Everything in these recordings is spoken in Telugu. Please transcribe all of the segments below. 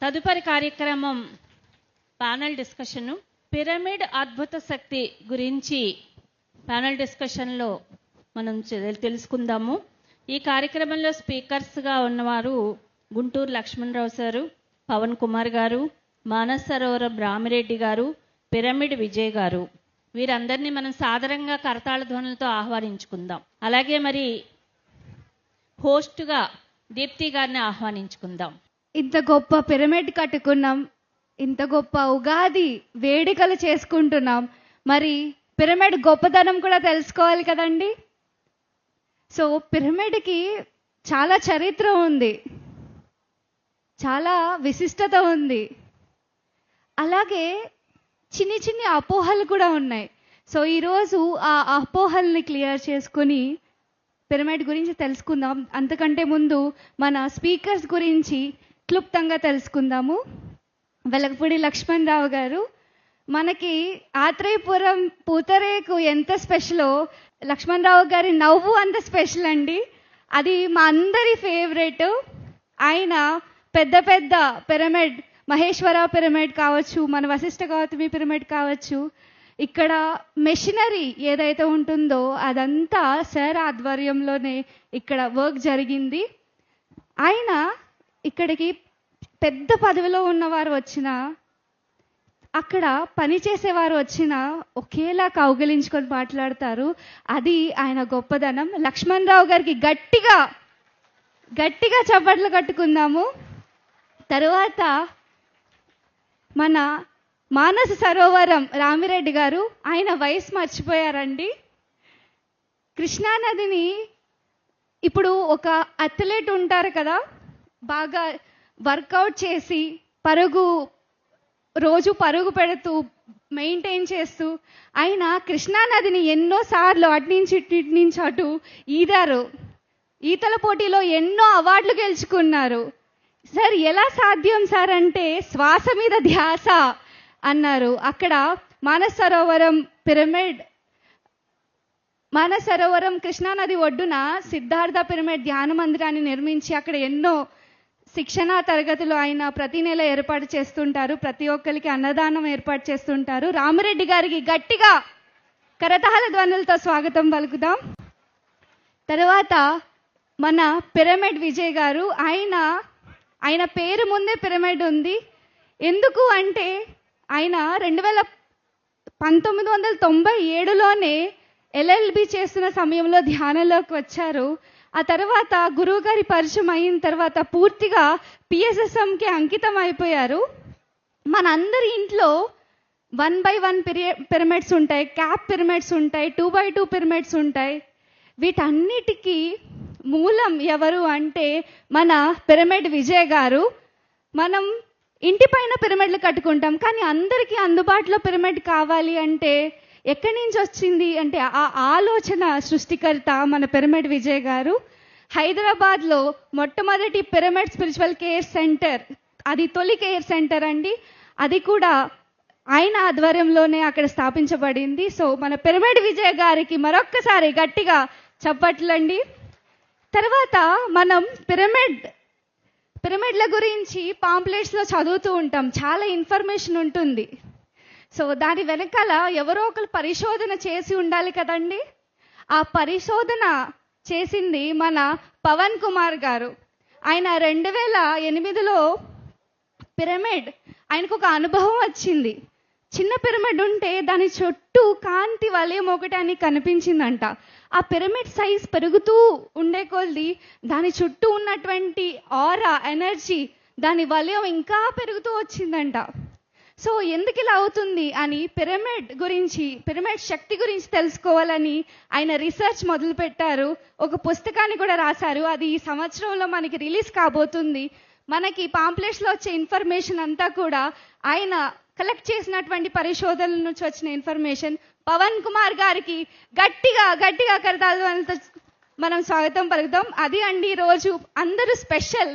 తదుపరి కార్యక్రమం ప్యానల్ డిస్కషన్. పిరమిడ్ అద్భుత శక్తి గురించి ప్యానల్ డిస్కషన్లో మనం తెలుసుకుందాము. ఈ కార్యక్రమంలో స్పీకర్స్గా ఉన్నవారు గుంటూరు లక్ష్మణరావు సారు, పవన్ కుమార్ గారు, మానస సరోవరం రామిరెడ్డి గారు, పిరమిడ్ విజయ్ గారు. వీరందరినీ మనం సాదరంగా కరతాళ ధ్వనులతో ఆహ్వానించుకుందాం. అలాగే మరి హోస్ట్గా దీప్తి గారిని ఆహ్వానించుకుందాం. ఇంత గొప్ప పిరమిడ్ కట్టుకున్నాం, ఇంత గొప్ప ఉగాది వేడుకలు చేసుకుంటున్నాం. మరి పిరమిడ్ గొప్పతనం కూడా తెలుసుకోవాలి కదండి. సో పిరమిడ్కి చాలా చరిత్ర ఉంది, చాలా విశిష్టత ఉంది. అలాగే చిన్ని చిన్ని అపోహలు కూడా ఉన్నాయి. సో ఈరోజు ఆ అపోహల్ని క్లియర్ చేసుకొని పిరమిడ్ గురించి తెలుసుకుందాం. అంతకంటే ముందు మన స్పీకర్స్ గురించి క్లుప్తంగా తెలుసుకుందాము. వెలగపూడి లక్ష్మణరావు గారు మనకి ఆత్రేయపురం పూతరేకు ఎంత స్పెషలో లక్ష్మణరావు గారి నవ్వు అంత స్పెషల్ అండి. అది మా అందరి ఫేవరెట్. ఆయన పెద్ద పెద్ద పిరమిడ్, మహేశ్వర పిరమిడ్ కావచ్చు, మన వశిష్ఠ గౌతమి పిరమిడ్ కావచ్చు, ఇక్కడ మెషినరీ ఏదైతే ఉంటుందో అదంతా సార్ ఆధ్వర్యంలోనే ఇక్కడ వర్క్ జరిగింది. ఆయన ఇక్కడికి పెద్ద పదవిలో ఉన్నవారు వచ్చినా, అక్కడ పనిచేసేవారు వచ్చినా ఒకేలా కౌగిలించుకొని మాట్లాడతారు. అది ఆయన గొప్పదనం. లక్ష్మణరావు గారికి గట్టిగా గట్టిగా చప్పట్లు కట్టుకుందాము. తరువాత మన మానస సరోవరం రామిరెడ్డి గారు, ఆయన వయసు మర్చిపోయారండి. కృష్ణానదిని ఇప్పుడు ఒక అథ్లెట్ ఉంటారు కదా, బాగా వర్కౌట్ చేసి రోజు పరుగు పెడుతూ మెయింటైన్ చేస్తూ ఆయన కృష్ణానదిని ఎన్నోసార్లు అటు నుంచి అటు ఈదారు. ఈతల పోటీలో ఎన్నో అవార్డులు గెలుచుకున్నారు. సార్ ఎలా సాధ్యం సార్ అంటే శ్వాస మీద ధ్యాస అన్నారు. అక్కడ మానస సరోవరం కృష్ణానది ఒడ్డున సిద్ధార్థ పిరమిడ్ ధ్యాన మందిరాన్ని నిర్మించి అక్కడ ఎన్నో శిక్షణా తరగతులు ఆయన ప్రతి నెల ఏర్పాటు చేస్తుంటారు. ప్రతి ఒక్కరికి అన్నదానం ఏర్పాటు చేస్తుంటారు. రామిరెడ్డి గారికి గట్టిగా కరతాళ ధ్వనులతో స్వాగతం పలుకుదాం. తర్వాత మన పిరమిడ్ విజయ్ గారు, ఆయన పేరు ముందే పిరమిడ్ ఉంది. ఎందుకు అంటే ఆయన 1997లోనే LLB చేస్తున్న సమయంలో ధ్యానంలోకి వచ్చారు. ఆ తర్వాత గురువు గారి పరిచయం అయిన తర్వాత పూర్తిగా PSSMకి అంకితం అయిపోయారు. మనందరి ఇంట్లో 1x1 పిరమిడ్స్ ఉంటాయి, క్యాప్ పిరమిడ్స్ ఉంటాయి, 2x2 పిరమిడ్స్ ఉంటాయి. వీటన్నిటికీ మూలం ఎవరు అంటే మన పిరమిడ్ విజయ్ గారు. మనం ఇంటి పైన పిరమిడ్లు కట్టుకుంటాం, కానీ అందరికీ అందుబాటులో పిరమిడ్ కావాలి అంటే ఎక్కడి నుంచి వచ్చింది అంటే ఆ ఆలోచన సృష్టికర్త మన పిరమిడ్ విజయ్ గారు. హైదరాబాద్లో మొట్టమొదటి పిరమిడ్ స్పిరిచువల్ కేర్ సెంటర్, అది తొలి కేర్ సెంటర్ అండి. అది కూడా ఆయన ఆధ్వర్యంలోనే అక్కడ స్థాపించబడింది. సో మన పిరమిడ్ విజయ్ గారికి మరొక్కసారి గట్టిగా చప్పట్లండి. తర్వాత మనం పిరమిడ్ల గురించి పాంప్లెట్స్లో చదువుతూ ఉంటాం, చాలా ఇన్ఫర్మేషన్ ఉంటుంది. సో దాని వెనకాల ఎవరో ఒకరు పరిశోధన చేసి ఉండాలి కదండి. ఆ పరిశోధన చేసింది మన పవన్ కుమార్ గారు. ఆయన 2008లో పిరమిడ్, ఆయనకు ఒక అనుభవం వచ్చింది. చిన్న పిరమిడ్ ఉంటే దాని చుట్టూ కాంతి వలయం ఒకటి అని కనిపించిందంట. ఆ పిరమిడ్ సైజ్ పెరుగుతూ ఉండే కొద్దీ దాని చుట్టూ ఉన్నటువంటి ఆరా, ఎనర్జీ, దాని వలయం ఇంకా పెరుగుతూ వచ్చిందంట. సో ఎందుకు ఇలా అవుతుంది అని పిరమిడ్ శక్తి గురించి తెలుసుకోవాలని ఆయన రీసెర్చ్ మొదలుపెట్టారు. ఒక పుస్తకాన్ని కూడా రాశారు. అది ఈ సంవత్సరంలో మనకి రిలీజ్ కాబోతుంది. మనకి పాంప్లెట్స్లో వచ్చే ఇన్ఫర్మేషన్ అంతా కూడా ఆయన కలెక్ట్ చేసినటువంటి పరిశోధనల నుంచి వచ్చిన ఇన్ఫర్మేషన్. పవన్ కుమార్ గారికి గట్టిగా కరతాళాలతో మనం స్వాగతం పలుకుదాం. అది అండి ఈరోజు అందరూ స్పెషల్.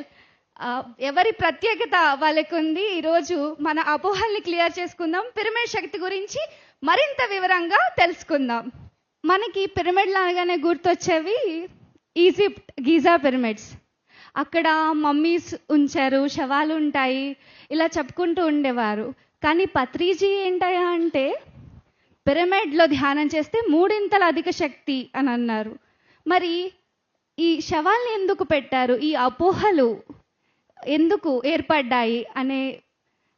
ఎవరి ప్రత్యేకత వాళ్ళకు ఉంది. ఈరోజు మన అపోహల్ని క్లియర్ చేసుకుందాం, పిరమిడ్ శక్తి గురించి మరింత వివరంగా తెలుసుకుందాం. మనకి పిరమిడ్లు అనగానే గుర్తొచ్చేవి ఈజిప్ట్ గిజా పిరమిడ్స్. అక్కడ మమ్మీస్ ఉంచారు, శవాలు ఉంటాయి, ఇలా చెప్పుకుంటూ ఉండేవారు. కానీ పత్రిజీ ఏంటయ్యా అంటే పిరమిడ్లో ధ్యానం చేస్తే 3 అధిక శక్తి అని అన్నారు. మరి ఈ శవాల్ని ఎందుకు పెట్టారు, ఈ అపోహలు ఎందుకు ఏర్పడ్డాయి అనే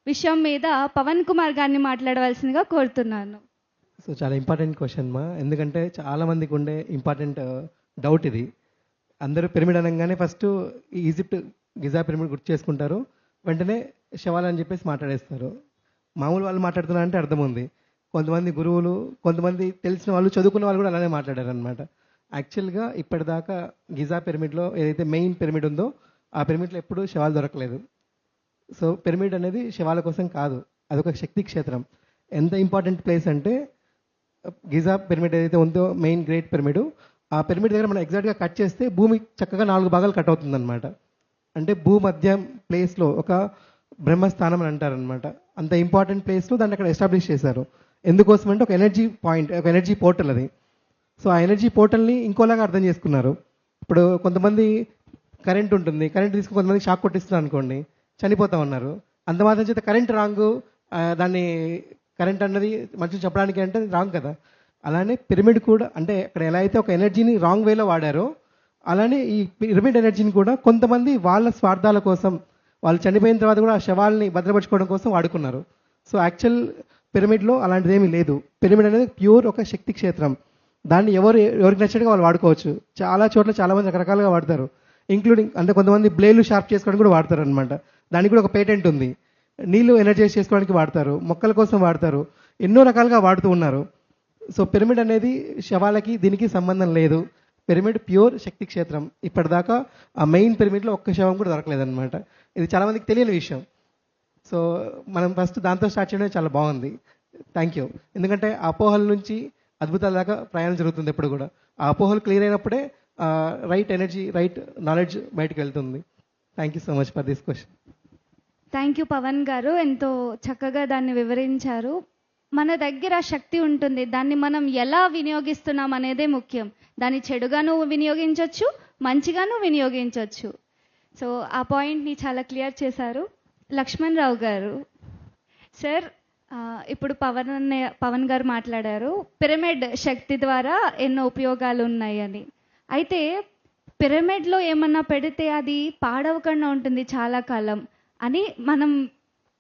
విషయం మీద పవన్ కుమార్ గారిని మాట్లాడవలసిందిగా కోరుతున్నాను. సో చాలా ఇంపార్టెంట్ క్వశ్చన్ మా, ఎందుకంటే చాలా మందికి ఉండే ఇంపార్టెంట్ డౌట్ ఇది. అందరూ పిరమిడ్ అనగానే ఫస్ట్ ఈజిప్ట్ గిజా పిరమిడ్ గుర్తు చేసుకుంటారు, వెంటనే శవాలు అని చెప్పేసి మాట్లాడేస్తారు. మామూలు వాళ్ళు మాట్లాడుతున్నారంటే అర్థం ఉంది. కొంతమంది గురువులు, కొంతమంది తెలిసిన వాళ్ళు, చదువుకున్న వాళ్ళు కూడా అలానే మాట్లాడారు అనమాట. యాక్చువల్గా ఇప్పటిదాకా గిజా పిరమిడ్లో ఏదైతే మెయిన్ పిరమిడ్ ఉందో ఆ పిరమిడ్లో ఎప్పుడూ శవాలు దొరకలేదు. సో పిరమిడ్ అనేది శవాల కోసం కాదు, అదొక శక్తి క్షేత్రం. ఎంత ఇంపార్టెంట్ ప్లేస్ అంటే గిజా పిరమిడ్ ఏదైతే ఉందో మెయిన్ గ్రేట్ పిరమిడ్, ఆ పిరమిడ్ దగ్గర మనం ఎగ్జాక్ట్గా కట్ చేస్తే భూమి చక్కగా 4 భాగాలు కట్ అవుతుందన్నమాట. అంటే భూమధ్యం ప్లేస్లో ఒక బ్రహ్మస్థానం అని అంటారనమాట. అంత ఇంపార్టెంట్ ప్లేస్లో దాన్ని అక్కడ ఎస్టాబ్లిష్ చేశారు. ఎందుకోసం అంటే ఒక ఎనర్జీ పాయింట్, ఒక ఎనర్జీ పోర్టల్ అది. సో ఆ ఎనర్జీ పోర్టల్ని ఇంకోలాగా అర్థం చేసుకున్నారు. ఇప్పుడు కొంతమంది కరెంట్ ఉంటుంది, కరెంట్ తీసుకుని కొంతమంది షాక్ కొట్టిస్తున్నారు అనుకోండి, చనిపోతా ఉన్నారు. అంత మాత్రం చేత కరెంట్ రాంగ్, దాన్ని కరెంట్ అన్నది మనుషులు చెప్పడానికి అంటే రాంగ్ కదా. అలానే పిరమిడ్ కూడా, అంటే అక్కడ ఎలా అయితే ఒక ఎనర్జీని రాంగ్ వేలో వాడారో, అలానే ఈ పిరమిడ్ ఎనర్జీని కూడా కొంతమంది వాళ్ళ స్వార్థాల కోసం, వాళ్ళు చనిపోయిన తర్వాత కూడా ఆ శవాల్ని భద్రపరచుకోవడం కోసం వాడుకున్నారు. సో యాక్చువల్ పిరమిడ్లో అలాంటిది ఏమీ లేదు. పిరమిడ్ అనేది ప్యూర్ ఒక శక్తి క్షేత్రం. దాన్ని ఎవరికి నచ్చినట్టుగా వాళ్ళు వాడుకోవచ్చు. చాలా చోట్ల చాలామంది రకరకాలుగా వాడతారు, ఇంక్లూడింగ్ అంటే కొంతమంది బ్లేడ్లు షార్ప్ చేసుకోవడానికి కూడా వాడతారు అనమాట. దానికి కూడా ఒక పేటెంట్ ఉంది. నీళ్లు ఎనర్జైజ్ చేసుకోవడానికి వాడతారు, మొక్కల కోసం వాడతారు, ఎన్నో రకాలుగా వాడుతూ ఉన్నారు. సో పిరమిడ్ అనేది శవాలకి దీనికి సంబంధం లేదు. పిరమిడ్ ప్యూర్ శక్తి క్షేత్రం. ఇప్పటిదాకా ఆ మెయిన్ పిరమిడ్లో ఒక్క శవం కూడా దొరకలేదన్నమాట. ఇది చాలామందికి తెలియని విషయం. సో మనం ఫస్ట్ దాంతో స్టార్ట్ చేయడం చాలా బాగుంది. Thank you. ఎందుకంటే ఆ అపోహల నుంచి అద్భుతాల దాకా ప్రయాణం జరుగుతుంది ఎప్పుడు కూడా. ఆ అపోహలు క్లియర్ అయినప్పుడే రైట్ ఎనర్జీ, రైట్ నాలెడ్జ్ బయటకు వెళ్తుంది. Thank you so much for this question. Thank you Pavan గారు, ఎంతో చక్కగా దాన్ని వివరించారు. మన దగ్గర శక్తి ఉంటుంది, దాన్ని మనం ఎలా వినియోగిస్తున్నాం అనేదే ముఖ్యం. దాన్ని చెడుగాను వినియోగించవచ్చు, మంచిగాను వినియోగించవచ్చు. సో ఆ పాయింట్ని చాలా క్లియర్ చేశారు. లక్ష్మణ్ రావు గారు సార్, ఇప్పుడు పవన్ గారు మాట్లాడారు పిరమిడ్ శక్తి ద్వారా ఎన్నో ఉపయోగాలు ఉన్నాయని. అయితే పిరమిడ్లో ఏమన్నా పెడితే అది పాడవకుండా ఉంటుంది చాలా కాలం అని మనం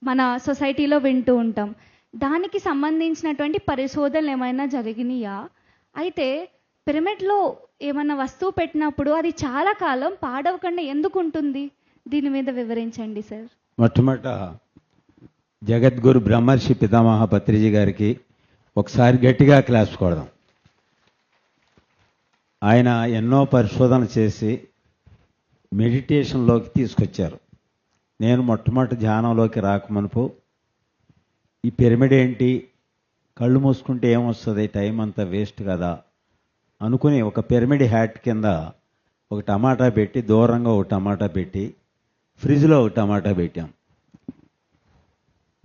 మన సొసైటీలో వింటూ ఉంటాం. దానికి సంబంధించినటువంటి పరిశోధనలు ఏమైనా జరిగినాయా? అయితే పిరమిడ్లో ఏమన్నా వస్తువు పెట్టినప్పుడు అది చాలా కాలం పాడవకుండా ఎందుకు ఉంటుంది? దీని మీద వివరించండి సార్. మొట్టమొదట జగద్గురు బ్రహ్మర్షి పితామహ పత్రిజీ గారికి ఒకసారి గట్టిగా క్లాస్ కొడదాం. ఆయన ఎన్నో పరిశోధన చేసి మెడిటేషన్లోకి తీసుకొచ్చారు. నేను మొట్టమొదటి ధ్యానంలోకి రాకమునుపు ఈ పిరమిడ్ ఏంటి, కళ్ళు మూసుకుంటే ఏమొస్తుంది, టైం అంతా వేస్ట్ కదా అనుకుని ఒక పిరమిడ్ హ్యాట్ కింద ఒక టమాటా పెట్టి, దూరంగా ఒక టమాటా పెట్టి, ఫ్రిడ్జ్లో ఒక టమాటా పెట్టాం.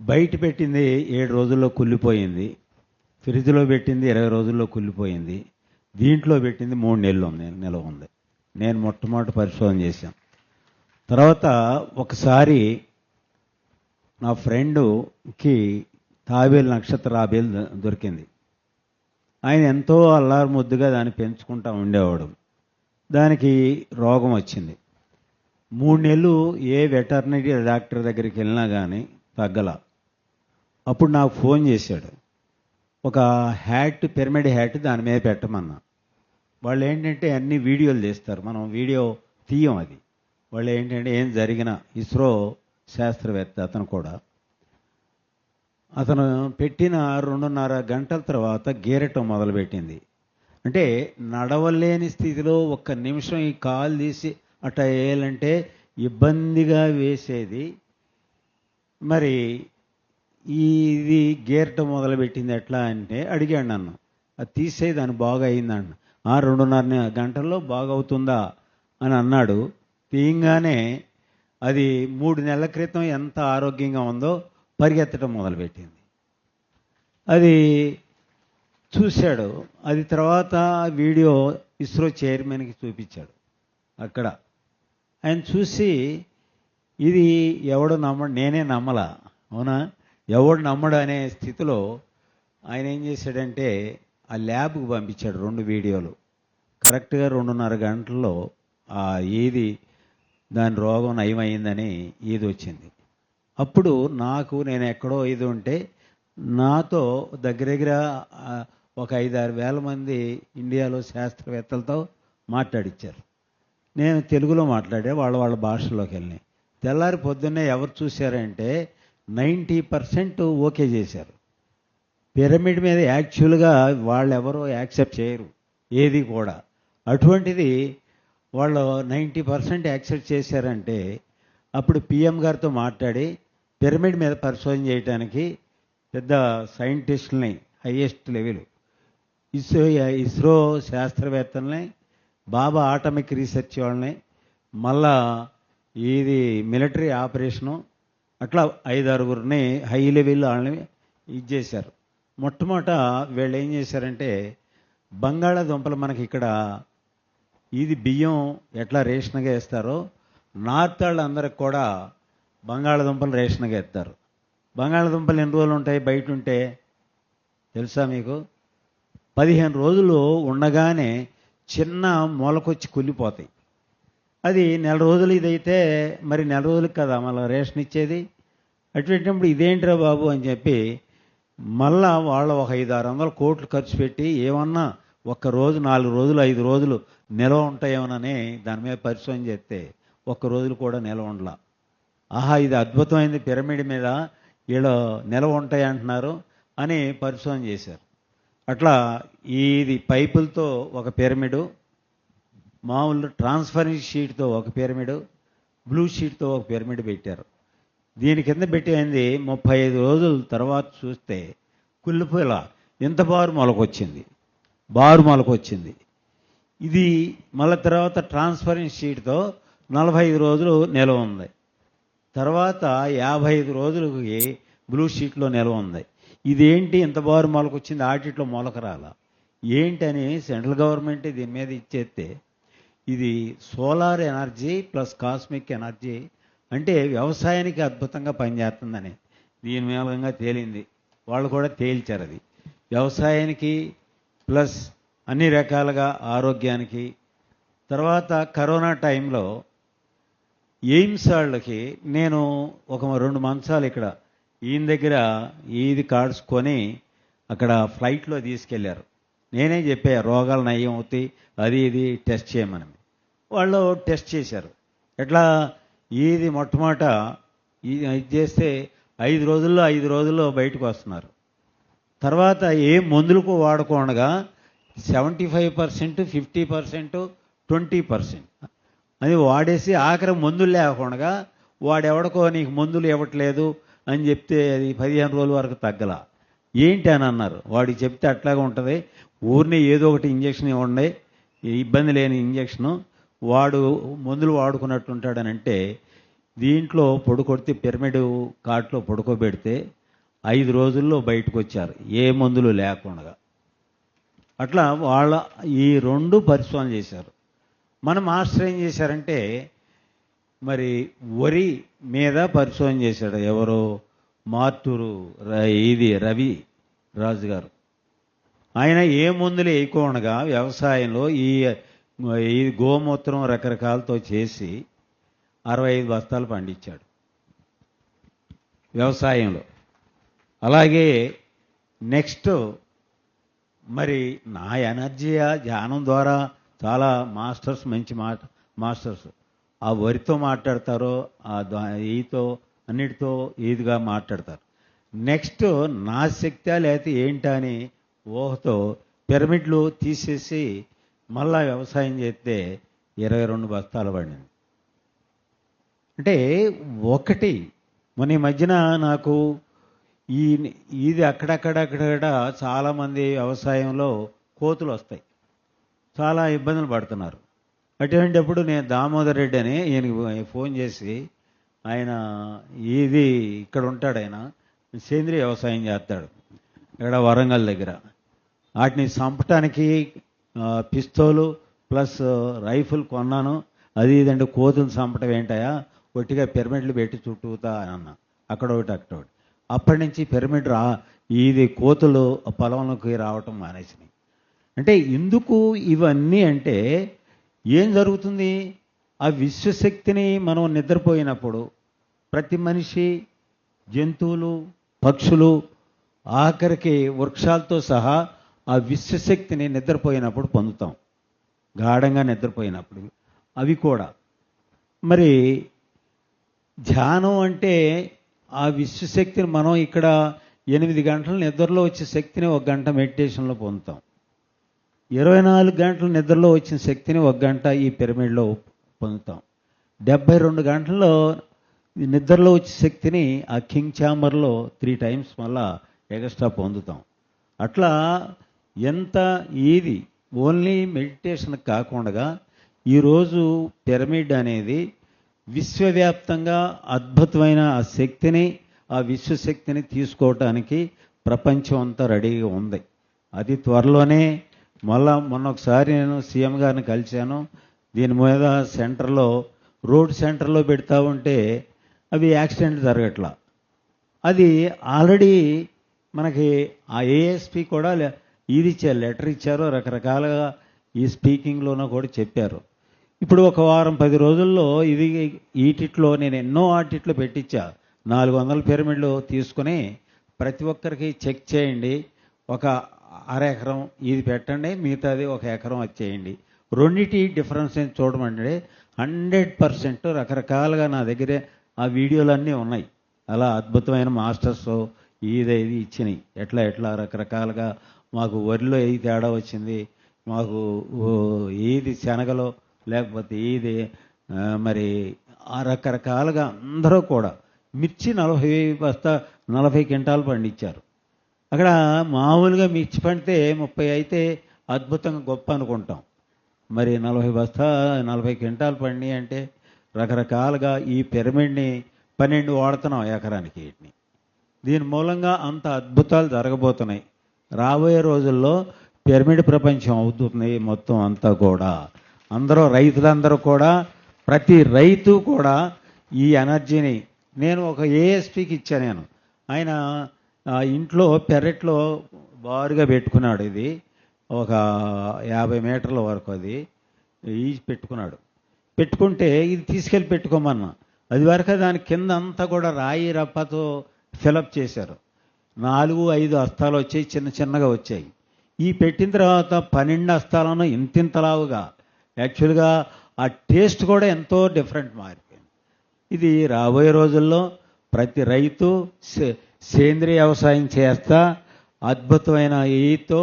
బయట పెట్టింది 7 రోజుల్లో కుళ్ళిపోయింది, ఫ్రిడ్జ్లో పెట్టింది 20 రోజుల్లో కుళ్ళిపోయింది, దీంట్లో పెట్టింది 3 నెలలు నిల్వ ఉంది. నేను మొట్టమొదటి పరిశోధన చేశాను. తర్వాత ఒకసారి నా ఫ్రెండ్కి తాబేలు, నక్షత్ర తాబేలు దొరికింది. ఆయన ఎంతో అల్లారు ముద్దుగా దాన్ని పెంచుకుంటూ ఉండేవాడు. దానికి రోగం వచ్చింది. 3 నెలలు ఏ వెటర్నరీ డాక్టర్ దగ్గరికి వెళ్ళినా కానీ తగ్గల. అప్పుడు నాకు ఫోన్ చేశాడు. ఒక హ్యాట్, పిరమిడ్ హ్యాట్ దాని మీద పెట్టమన్నా. వాళ్ళు ఏంటంటే అన్ని వీడియోలు తీస్తారు, మనం వీడియో తీయం. అది వాళ్ళు ఏంటంటే ఏం జరిగినా, ఇస్రో శాస్త్రవేత్త అతను కూడా, అతను పెట్టిన 2.5 గంటల తర్వాత గీరటం మొదలుపెట్టింది. అంటే నడవలేని స్థితిలో 1 నిమిషం ఈ కాలు తీసి అట్ట వేయాలంటే ఇబ్బందిగా వేసేది. మరి ఇది గీరటం మొదలుపెట్టింది ఎట్లా అంటే అడిగాడు నన్ను. అది తీసేది దాన్ని బాగా అయిందన్న. 2.5 గంటల్లో బాగవుతుందా అని అన్నాడు. తీయంగానే అది 3 నెలల క్రితం ఎంత ఆరోగ్యంగా ఉందో పరిగెత్తడం మొదలుపెట్టింది. అది చూశాడు. అది తర్వాత వీడియో ఇస్రో చైర్మన్కి చూపించాడు. అక్కడ ఆయన చూసి ఇది ఎవడు నమ్మడు, నేనే నమ్మలా, అవునా, ఎవడు నమ్మడు అనే స్థితిలో ఆయన ఏం చేశాడంటే ఆ ల్యాబ్కి పంపించాడు 2 వీడియోలు. కరెక్ట్గా 2:30 గంటల్లో ఏది దాని రోగం నయమైందని ఇది వచ్చింది. అప్పుడు నేను ఎక్కడో ఇది ఉంటే నాతో దగ్గర ఒక 5-6 వేల మంది ఇండియాలో శాస్త్రవేత్తలతో మాట్లాడించారు. నేను తెలుగులో మాట్లాడే వాళ్ళ భాషలోకి వెళ్ళి తెల్లారి పొద్దున్నే ఎవరు చూశారంటే 90% ఓకే చేశారు. పిరమిడ్ మీద యాక్చువల్గా వాళ్ళు ఎవరో యాక్సెప్ట్ చేయరు ఏది కూడా. అటువంటిది వాళ్ళు 90% యాక్సెప్ట్ చేశారంటే అప్పుడు పిఎం గారితో మాట్లాడి పిరమిడ్ మీద పరిశోధన చేయడానికి పెద్ద సైంటిస్టులని హైయెస్ట్ లెవెల్ ఇస్రో శాస్త్రవేత్తల్ని, బాబా ఆటమిక్ రీసెర్చ్ వాళ్ళని, మళ్ళా ఇది మిలిటరీ ఆపరేషను, అట్లా 5-6 హై లెవెల్ వాళ్ళని ఇది చేశారు. మొట్టమొదట వీళ్ళు ఏం చేశారంటే బంగాళాదుంపలు మనకి ఇక్కడ ఇది బియ్యం ఎట్లా రేషన్గా వేస్తారో నార్త్ వాళ్ళందరికి కూడా బంగాళాదుంపలు రేషన్గా వేస్తారు. బంగాళాదుంపలు ఎన్ని రోజులు ఉంటాయి బయట ఉంటే తెలుసా మీకు? 15 రోజులు ఉండగానే చిన్న మొలకొచ్చి కుళ్ళిపోతాయి. అది 1 నెల రోజులు ఇదైతే మరి 1 నెల రోజులకి కదా మళ్ళీ రేషన్ ఇచ్చేది. అటువంటిప్పుడు ఇదేంట్రా బాబు అని చెప్పి మళ్ళా వాళ్ళు ఒక 500-600 కోట్లు ఖర్చు పెట్టి ఏమన్నా 1 రోజు 4 రోజులు 5 రోజులు నిల్వ ఉంటాయేమోనని దాని మీద పరిశోధన చేస్తే 1 రోజులు కూడా నిల్వ ఉండలా. ఆహా, ఇది అద్భుతమైంది, పిరమిడ్ మీద వీళ్ళు నిల్వ ఉంటాయి అంటున్నారు అని పరిశోధన చేశారు. అట్లా ఇది పైపులతో ఒక పిరమిడు, మామూలు ట్రాన్స్పరెన్సీ షీట్తో ఒక పిరమిడు, బ్లూ షీట్తో ఒక పిరమిడ్ పెట్టారు. దీని కింద పెట్టింది 35 రోజుల తర్వాత చూస్తే కుళ్ళిపోయేలా ఇంత బారు మొలకొచ్చింది. ఇది మళ్ళీ తర్వాత ట్రాన్స్పరెన్సీ షీట్తో 45 రోజులు నిల్వ ఉంది. తర్వాత 55 రోజులకి బ్లూ షీట్లో నిల్వ ఉంది. ఇదేంటి ఇంత బారు మొలకొచ్చింది, ఆటిట్లో మొలక రాల ఏంటని సెంట్రల్ గవర్నమెంట్ దీని మీద ఇచ్చేస్తే ఇది solar energy plus cosmic energy అంటే వ్యవసాయానికి అద్భుతంగా పనిచేస్తుందని దీని మూలంగా తేలింది. వాళ్ళు కూడా తేల్చారు అది వ్యవసాయానికి ప్లస్ అన్ని రకాలుగా ఆరోగ్యానికి. తర్వాత కరోనా టైంలో ఎయిమ్స్ వాళ్ళకి నేను ఒక 2 మంచాలు ఇక్కడ ఈయన దగ్గర ఇది కార్డ్స్ కొని అక్కడ ఫ్లైట్లో తీసుకెళ్లారు. నేనే చెప్పా రోగాలు నయం అవుతాయి అది ఇది టెస్ట్ చేయమని. వాళ్ళు టెస్ట్ చేశారు. ఎట్లా ఇది మొట్టమొదట ఇది చేస్తే 5 రోజుల్లో బయటకు వస్తున్నారు. తర్వాత ఏ మందులకు వాడకుండా 75%, 50%, 20% అది వాడేసి ఆఖరి మందులు లేకుండా వాడెవడికో నీకు మందులు ఇవ్వట్లేదు అని చెప్తే అది 15 రోజుల వరకు తగ్గల. ఏంటి అని అన్నారు. వాడికి చెప్తే అట్లాగే ఉంటుంది, ఊరిని ఏదో ఒకటి ఇంజక్షన్ ఇవ్వండి, ఇబ్బంది లేని ఇంజక్షను, వాడు మందులు వాడుకున్నట్టు ఉంటాడని అంటే దీంట్లో పొడుకొడితే పిరమిడ్ కాట్లో పడుకోబెడితే 5 రోజుల్లో బయటకు వచ్చారు ఏ మందులు లేకుండా. అట్లా వాళ్ళ ఈ 2 పరిశోధన చేశారు. మన మాస్టర్ ఏం చేశారంటే మరి వరి మీద పరిశోధన చేశాడు. ఎవరో మార్టూరు రవి రాజు గారు. ఆయన ఏ మందులు వేయకుండా వ్యవసాయంలో ఈ గోమూత్రం రకరకాలతో చేసి 65 బస్తాలు పండించాడు వ్యవసాయంలో. అలాగే నెక్స్ట్ మరి నా ఎనర్జీ ధ్యానం ద్వారా చాలా మాస్టర్స్ మంచి మాస్టర్స్ ఆ వరితో మాట్లాడతారో ఈతో అన్నిటితో ఈదిగా మాట్లాడతారు. నెక్స్ట్ నా శక్తి లేకపోతే ఏంటా అని ఊహతో పిరమిడ్లు తీసేసి మళ్ళా వ్యవసాయం చేస్తే 22 బస్తాలు పడింది. అంటే ఒకటి మొన్న ఈ మధ్యన నాకు ఇది అక్కడక్కడ చాలామంది వ్యవసాయంలో కోతులు వస్తాయి, చాలా ఇబ్బందులు పడుతున్నారు. అటువంటిప్పుడు నేను దామోదర్ రెడ్డి అని ఈయనకి ఫోన్ చేసి ఆయన ఇది ఇక్కడ ఉంటాడు, ఆయన సేంద్రీయ వ్యవసాయం చేస్తాడు ఇక్కడ వరంగల్ దగ్గర. వాటిని చంపటానికి పిస్తోలు ప్లస్ రైఫిల్ కొన్నాను. అది ఇదండి కోతులు చంపటం ఏంటయా, ఒట్టిగా పిరమిడ్లు పెట్టి చుట్టూతా అని అన్నా. అక్కడ ఒకటి అక్కడ ఒకటి. అప్పటి నుంచి పిరమిడ్ ఇది కోతులు పొలంలోకి రావటం మానేసినాయి. అంటే ఎందుకు ఇవన్నీ అంటే ఏం జరుగుతుంది, ఆ విశ్వశక్తిని మనం నిద్రపోయినప్పుడు ప్రతి మనిషి, జంతువులు, పక్షులు, ఆఖరికి వృక్షాలతో సహా ఆ విశ్వశక్తిని నిద్రపోయినప్పుడు పొందుతాం. గాఢంగా నిద్రపోయినప్పుడు అవి కూడా. మరి ధ్యానం అంటే ఆ విశ్వశక్తిని మనం ఇక్కడ 8 గంటల నిద్రలో వచ్చే శక్తిని 1 గంట మెడిటేషన్లో పొందుతాం. 24 గంటల నిద్రలో వచ్చిన శక్తిని 1 గంట ఈ పిరమిడ్లో పొందుతాం. 72 గంటల్లో నిద్రలో వచ్చే శక్తిని ఆ కింగ్ ఛాంబర్లో 3 టైమ్స్ మళ్ళా ఎక్స్ట్రా పొందుతాం. అట్లా ఎంత ఇది ఓన్లీ మెడిటేషన్ కాకుండా ఈరోజు పిరమిడ్ అనేది విశ్వవ్యాప్తంగా అద్భుతమైన ఆ శక్తిని, ఆ విశ్వశక్తిని తీసుకోవటానికి ప్రపంచం అంతా రెడీగా ఉంది. అది త్వరలోనే మొన్న ఒకసారి నేను సీఎం గారిని కలిశాను. దీని మీద సెంటర్లో, రోడ్ సెంటర్లో పెడతా ఉంటే అవి యాక్సిడెంట్ జరగట్లా. అది ఆల్రెడీ మనకి ఆ ఏఎస్పి కూడా ఇది ఇచ్చారు, లెటర్ ఇచ్చారు, రకరకాలుగా ఈ స్పీకింగ్లోనూ కూడా చెప్పారు. ఇప్పుడు ఒక వారం 10 రోజుల్లో ఇది ఈటిట్లో నేను ఎన్నో ఆటిట్లో పెట్టించా. 400 పిరమిడ్లు తీసుకుని ప్రతి ఒక్కరికి చెక్ చేయండి, ఒక అర ఎకరం ఇది పెట్టండి, మిగతాది 1 ఎకరం అది చేయండి, రెండిటి డిఫరెన్స్ చూడమంటే 100% రకరకాలుగా నా దగ్గరే ఆ వీడియోలన్నీ ఉన్నాయి. అలా అద్భుతమైన మాస్టర్స్ ఇది ఇచ్చినాయి. ఎట్లా రకరకాలుగా మాకు వరిలో ఏది తేడా వచ్చింది, మాకు ఏది శనగలో, లేకపోతే ఏది మరి ఆ రకరకాలుగా అందరూ కూడా. మిర్చి 40 క్వింటాలు పండించారు. అక్కడ మామూలుగా మిర్చి పండితే 30 అయితే అద్భుతంగా గొప్ప అనుకుంటాం. మరి 40 క్వింటాలు పండి అంటే రకరకాలుగా ఈ పిరమిడ్ని 12 వాడుతున్నాం ఎకరానికి. వీటిని దీని మూలంగా అంత అద్భుతాలు జరగబోతున్నాయి. రాబోయే రోజుల్లో పిరమిడ్ ప్రపంచం అవుతుంది మొత్తం అంతా కూడా. రైతులందరూ కూడా, ప్రతి రైతు కూడా ఈ ఎనర్జీని, నేను ఒక ఏఎస్పీకి ఇచ్చా. నేను ఆయన ఇంట్లో పెరట్లో బారుగా పెట్టుకున్నాడు. ఇది ఒక 50 మీటర్ల వరకు అది పెట్టుకున్నాడు. పెట్టుకుంటే ఇది తీసుకెళ్ళి పెట్టుకోమన్నా. అది వరకు దాని కింద అంతా కూడా రాయి రప్పతో ఫిలప్ చేశారు. 4-5 హస్తాలు వచ్చాయి, చిన్నగా వచ్చాయి. ఈ పెట్టిన తర్వాత 12 హస్తాలను ఇంతింతలావుగా, యాక్చువల్గా ఆ టేస్ట్ కూడా ఎంతో డిఫరెంట్ మారిపోయింది. ఇది రాబోయే రోజుల్లో ప్రతి రైతు సేంద్రియ వ్యవసాయం చేస్తా అద్భుతమైన ఈతో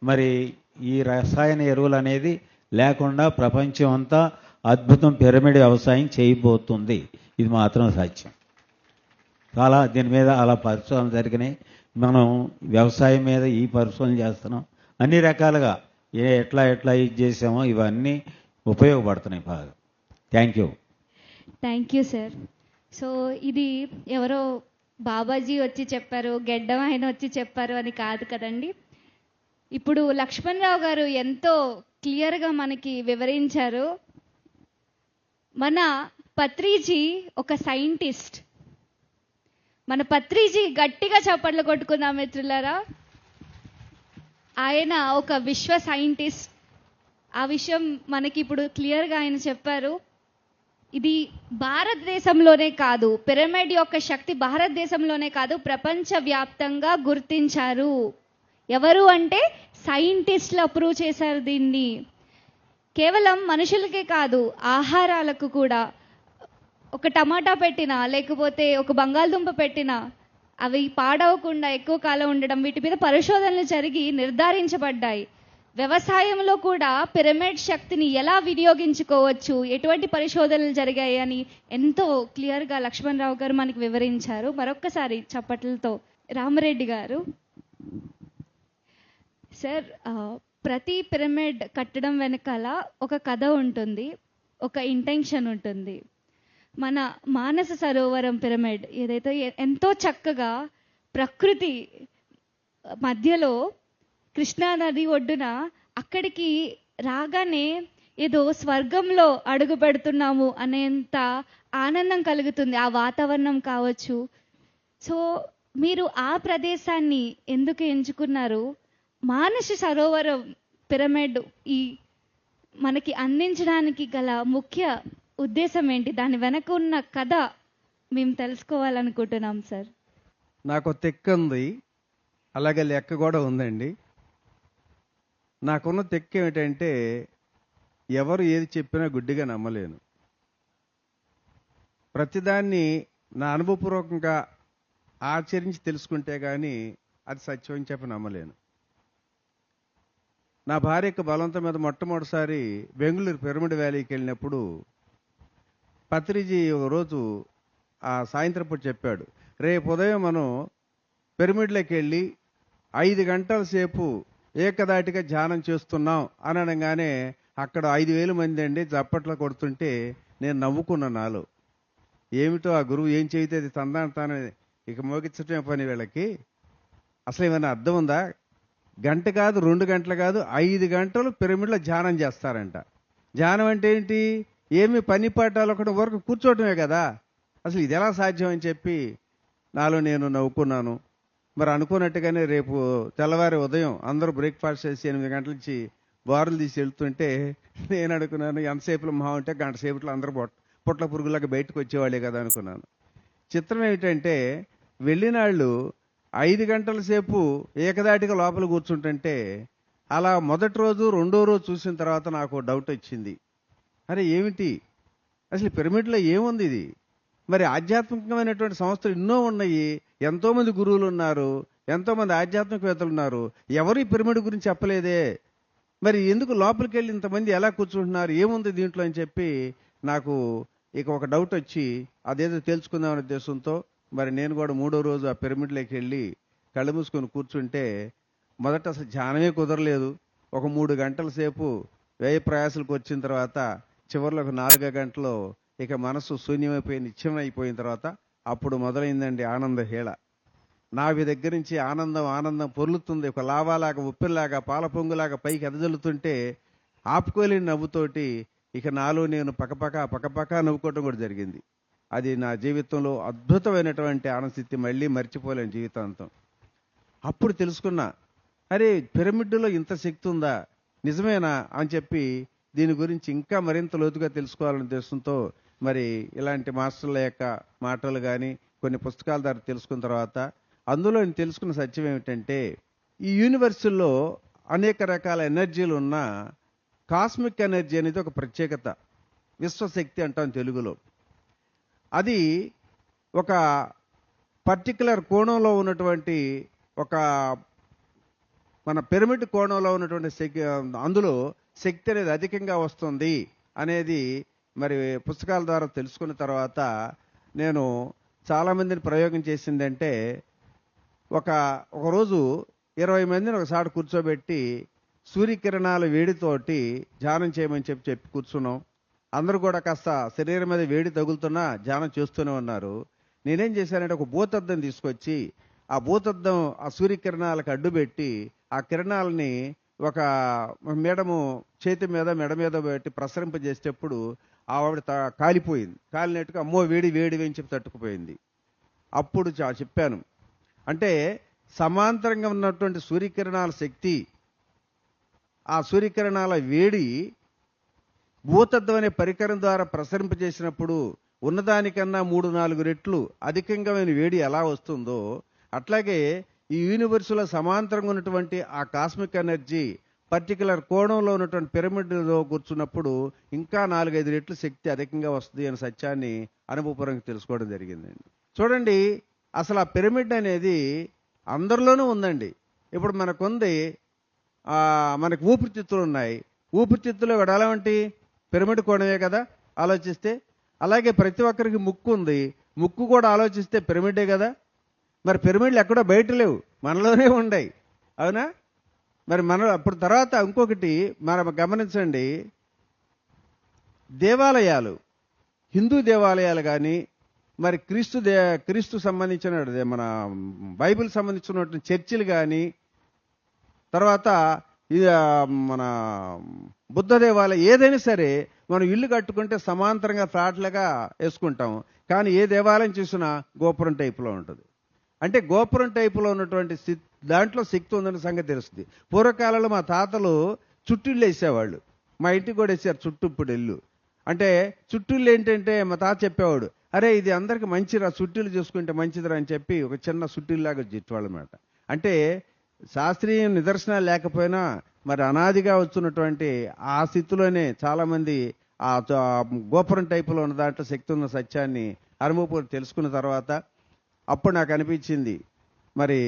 మరి ఈ రసాయన ఎరువులు అనేది లేకుండా ప్రపంచం అంతా అద్భుతం పిరమిడ్ వ్యవసాయం చేయబోతుంది. ఇది మాత్రం సత్యం. చాలా దీని మీద అలా పరిశోధనలు జరిగినాయి. మనం వ్యవసాయం మీద ఈ పరిశోధన చేస్తున్నాం. అన్ని రకాలుగా ఎట్లా ఇది చేసామో ఇవన్నీ ఉపయోగపడుతున్నాయి బాగా. Thank you sir. సో ఇది ఎవరో బాబాజీ వచ్చి చెప్పారు, గెడ్డం ఆయన వచ్చి చెప్పారు అని కాదు కదండి. ఇప్పుడు లక్ష్మణ్ రావు గారు ఎంతో క్లియర్గా మనకి వివరించారు. మన పత్రిజీ ఒక సైంటిస్ట్. మన పత్రిజీ గట్టిగా చప్పట్లు కొట్టుకుందాం మిత్రులారా. ఆయన ఒక విశ్వ సైంటిస్ట్. ఆ విషయం మనకి ఇప్పుడు క్లియర్గా ఆయన చెప్పారు. ఇది భారతదేశంలోనే కాదు, పిరమిడ్ యొక్క శక్తి భారతదేశంలోనే కాదు, ప్రపంచవ్యాప్తంగా గుర్తించారు. ఎవరు అంటే సైంటిస్టులు అప్రూవ్ చేశారు దీన్ని. కేవలం మనుషులకే కాదు, ఆహారాలకు కూడా. ఒక టమాటా పెట్టినా, లేకపోతే ఒక బంగాళదుంప పెట్టినా అవి పాడవకుండా ఎక్కువ కాలం ఉండడం, వీటి మీద పరిశోధనలు జరిగి నిర్ధారించబడ్డాయి. వ్యవసాయంలో కూడా పిరమిడ్ శక్తిని ఎలా వినియోగించుకోవచ్చు, ఎటువంటి పరిశోధనలు జరిగాయి అని ఎంతో క్లియర్గా లక్ష్మణ్ రావు గారు మనకి వివరించారు. మరొక్కసారి చప్పట్లతో రామరెడ్డి గారు. సార్, ప్రతి పిరమిడ్ కట్టడం వెనకాల ఒక కథ ఉంటుంది, ఒక ఇంటెన్షన్ ఉంటుంది. మన మానస సరోవరం పిరమిడ్ ఏదైతే ఎంతో చక్కగా ప్రకృతి మధ్యలో కృష్ణా నది ఒడ్డున, అక్కడికి రాగానే ఏదో స్వర్గంలో అడుగు పెడుతున్నాము అనేంత ఆనందం కలుగుతుంది. ఆ వాతావరణం కావచ్చు. సో మీరు ఆ ప్రదేశాన్ని ఎందుకు ఎంచుకున్నారు? మానస సరోవరం పిరమిడ్ ఈ మనకి అందించడానికి గల ముఖ్య ఉద్దేశం ఏంటి? దాని వెనక ఉన్న కథ మేము తెలుసుకోవాలనుకుంటున్నాం సార్. నాకు తెక్క ఉంది, అలాగే లెక్క కూడా ఉందండి. నాకున్న తెక్క ఏమిటంటే ఎవరు ఏది చెప్పినా గుడ్డిగా నమ్మలేను. ప్రతిదాన్ని నా అనుభవపూర్వకంగా ఆచరించి తెలుసుకుంటే కానీ అది సత్యం అని చెప్పి నమ్మలేను. నా భార్యకు బలవంతం మీద మొట్టమొదటిసారి బెంగళూరు పిరమిడ్ వ్యాలీకి వెళ్ళినప్పుడు పత్రిజీ ఒక రోజు ఆ సాయంత్రం పూట చెప్పాడు, రేపు ఉదయం మనం పిరమిడ్లోకి వెళ్ళి 5 గంటల సేపు ఏకదాటిగా ధ్యానం చేస్తున్నాం అని అనగానే అక్కడ 5,000 మంది అండి చప్పట్లు కొడుతుంటే నేను నవ్వుకున్నా నాలో. ఏమిటో ఆ గురువు ఏం చెబితే అది తానే ఇక మోగించటమే పని వీళ్ళకి. అసలు ఏమైనా అర్థం ఉందా? గంట కాదు, 2 గంటలు కాదు, 5 గంటలు పిరమిడ్లో ధ్యానం చేస్తారంట. ధ్యానం అంటే ఏంటి? ఏమి పని పాఠాలు ఒకటి వరకు కూర్చోవటమే కదా. అసలు ఇది ఎలా సాధ్యం అని చెప్పి నాలో నేను నవ్వుకున్నాను. మరి అనుకున్నట్టుగానే రేపు తెల్లవారి ఉదయం అందరూ బ్రేక్ఫాస్ట్ చేసి 8 గంటల నుంచి బారులు తీసి వెళ్తుంటే నేను అనుకున్నాను ఎంతసేపులో మహా ఉంటే గంట సేపట్లో అందరూ పుట్ల పురుగులాగా బయటకు వచ్చేవాళ్ళే కదా అనుకున్నాను. చిత్రం ఏమిటంటే వెళ్ళినాళ్ళు 5 గంటల సేపు ఏకదాటిగా లోపల కూర్చుంటుంటే అలా మొదటి రోజు రెండో రోజు చూసిన తర్వాత నాకు డౌట్ వచ్చింది. అరే ఏమిటి అసలు పిరమిడ్లో ఏముంది ఇది? మరి ఆధ్యాత్మికమైనటువంటి సంస్థలు ఎన్నో ఉన్నాయి, ఎంతోమంది గురువులు ఉన్నారు, ఎంతోమంది ఆధ్యాత్మికవేత్తలు ఉన్నారు, ఎవరు ఈ పిరమిడ్ గురించి చెప్పలేదే, మరి ఎందుకు లోపలికి వెళ్ళి ఇంతమంది ఎలా కూర్చుంటున్నారు, ఏముంది దీంట్లో అని చెప్పి నాకు ఇక ఒక డౌట్ వచ్చి అదేదో తెలుసుకుందామనే ఉద్దేశంతో మరి నేను కూడా 3వ రోజు ఆ పిరమిడ్లోకి వెళ్ళి కళ్ళు మూసుకొని కూర్చుంటే మొదట అసలు ధ్యానమే కుదరలేదు. ఒక 3 గంటల సేపు వ్యయ ప్రయాసాలకు వచ్చిన తర్వాత చివరిలో ఒక 4 గంటలు ఇక మనసు శూన్యమైపోయి నిశ్చయం అయిపోయిన తర్వాత అప్పుడు మొదలైందండి ఆనంద హేళ. నావి దగ్గర నుంచి ఆనందం పొర్లుతుంది. ఒక లావాలాగా, ఉప్పిల్లాగా, పాల పొంగులాగా పైకి ఎదజల్లుతుంటే ఆపుకోలేని నవ్వుతోటి ఇక నాలో నేను పకపక నవ్వుకోవటం కూడా జరిగింది. అది నా జీవితంలో అద్భుతమైనటువంటి ఆనందస్థితి, మళ్ళీ మర్చిపోలేని జీవితాంతం. అప్పుడు తెలుసుకున్నా, అరే పిరమిడ్లో ఇంత శక్తి ఉందా, నిజమేనా అని చెప్పి దీని గురించి ఇంకా మరింత లోతుగా తెలుసుకోవాలనే ఉద్దేశంతో మరి ఇలాంటి మాస్టర్ల యొక్క మాటలు కానీ కొన్ని పుస్తకాల ద్వారా తెలుసుకున్న తర్వాత అందులో నేను తెలుసుకున్న సత్యం ఏమిటంటే ఈ యూనివర్సుల్లో అనేక రకాల ఎనర్జీలు ఉన్న కాస్మిక్ ఎనర్జీ అనేది ఒక ప్రత్యేకత, విశ్వశక్తి అంటాం తెలుగులో. అది ఒక పర్టికులర్ కోణంలో ఉన్నటువంటి ఒక మన పిరమిడ్ కోణంలో ఉన్నటువంటి అందులో శక్తి అనేది అధికంగా వస్తుంది అనేది మరి పుస్తకాల ద్వారా తెలుసుకున్న తర్వాత నేను చాలామందిని ప్రయోగం చేసిందంటే ఒక రోజు 20 మందిని ఒకసారి కూర్చోబెట్టి సూర్యకిరణాల వేడితోటి ధ్యానం చేయమని చెప్పి కూర్చున్నాం. అందరూ కూడా కాస్త శరీరం మీద వేడి తగులుతున్నా ధ్యానం చేస్తూనే ఉన్నారు. నేనేం చేశానంటే ఒక భూతద్దం తీసుకొచ్చి ఆ భూతద్దం ఆ సూర్యకిరణాలకు అడ్డుపెట్టి ఆ కిరణాలని ఒక మేడము చేతి మీద మెడ మీద పెట్టి ప్రసరింపజేసేటప్పుడు ఆవిడ కాలిపోయింది. కాలినట్టుగా అమ్మో వేడి అని చెప్పి తట్టుకుపోయింది. అప్పుడు చెప్పాను, అంటే సమాంతరంగా ఉన్నటువంటి సూర్యకిరణాల శక్తి, ఆ సూర్యకిరణాల వేడి భూతద్దం అనే పరికరం ద్వారా ప్రసరింపజేసినప్పుడు ఉన్నదానికన్నా 3-4 రెట్లు అధికంగా వేడి ఎలా వస్తుందో అట్లాగే ఈ యూనివర్సులో సమాంతరంగా ఉన్నటువంటి ఆ కాస్మిక్ ఎనర్జీ పర్టికులర్ కోణంలో ఉన్నటువంటి పిరమిడ్లో కూర్చున్నప్పుడు ఇంకా 4-5 రెట్లు శక్తి అధికంగా వస్తుంది అనే సత్యాన్ని అనుభవపూర్వకంగా తెలుసుకోవడం జరిగిందండి. చూడండి, అసలు ఆ పిరమిడ్ అనేది అందరిలోనూ ఉందండి. ఇప్పుడు మనకుంది, మనకు ఊపిరితిత్తులు ఉన్నాయి. ఊపిరితిత్తులు ఎలాంటి పిరమిడ్ కోణమే కదా ఆలోచిస్తే. అలాగే ప్రతి ఒక్కరికి ముక్కు ఉంది, ముక్కు కూడా ఆలోచిస్తే పిరమిడే కదా. మరి పిరమిడ్లు ఎక్కడో బయట లేవు, మనలోనే ఉన్నాయి, అవునా? మరి అప్పుడు తర్వాత ఇంకొకటి మనం గమనించండి, దేవాలయాలు, హిందూ దేవాలయాలు కానీ మరి క్రీస్తు సంబంధించిన మన బైబిల్ సంబంధించినటువంటి చర్చిలు కానీ తర్వాత మన బుద్ధ దేవాలయం ఏదైనా సరే మనం ఇల్లు కట్టుకుంటే సమాంతరంగా ఫ్లాట్లుగా వేసుకుంటాం. కానీ ఏ దేవాలయం చూసినా గోపురం టైపులో ఉంటుంది. అంటే గోపురం టైపులో ఉన్నటువంటి దాంట్లో శక్తి ఉందన్న సంగతి తెలుస్తుంది. పూర్వకాలంలో మా తాతలు చుట్టిళ్ళు వేసేవాళ్ళు. మా ఇంటికి కూడా వేసారు చుట్టూ ఇప్పుడు ఇల్లు. అంటే చుట్టూళ్ళు ఏంటంటే మా తాత చెప్పేవాడు, అరే ఇది అందరికి మంచిరా, చుట్టూలు చూసుకుంటే మంచిదిరా అని చెప్పి ఒక చిన్న చుట్టూలాగా చుట్టేవాళ్ళు అనమాట. అంటే శాస్త్రీయ నిదర్శనాలు లేకపోయినా మరి అనాదిగా వస్తున్నటువంటి ఆ స్థితిలోనే చాలామంది ఆ గోపురం టైపులో ఉన్న దాంట్లో శక్తి ఉన్న సత్యాన్ని అనుభవపూర్వకంగా తెలుసుకున్న తర్వాత అప్పుడు నాకు అనిపించింది, మరి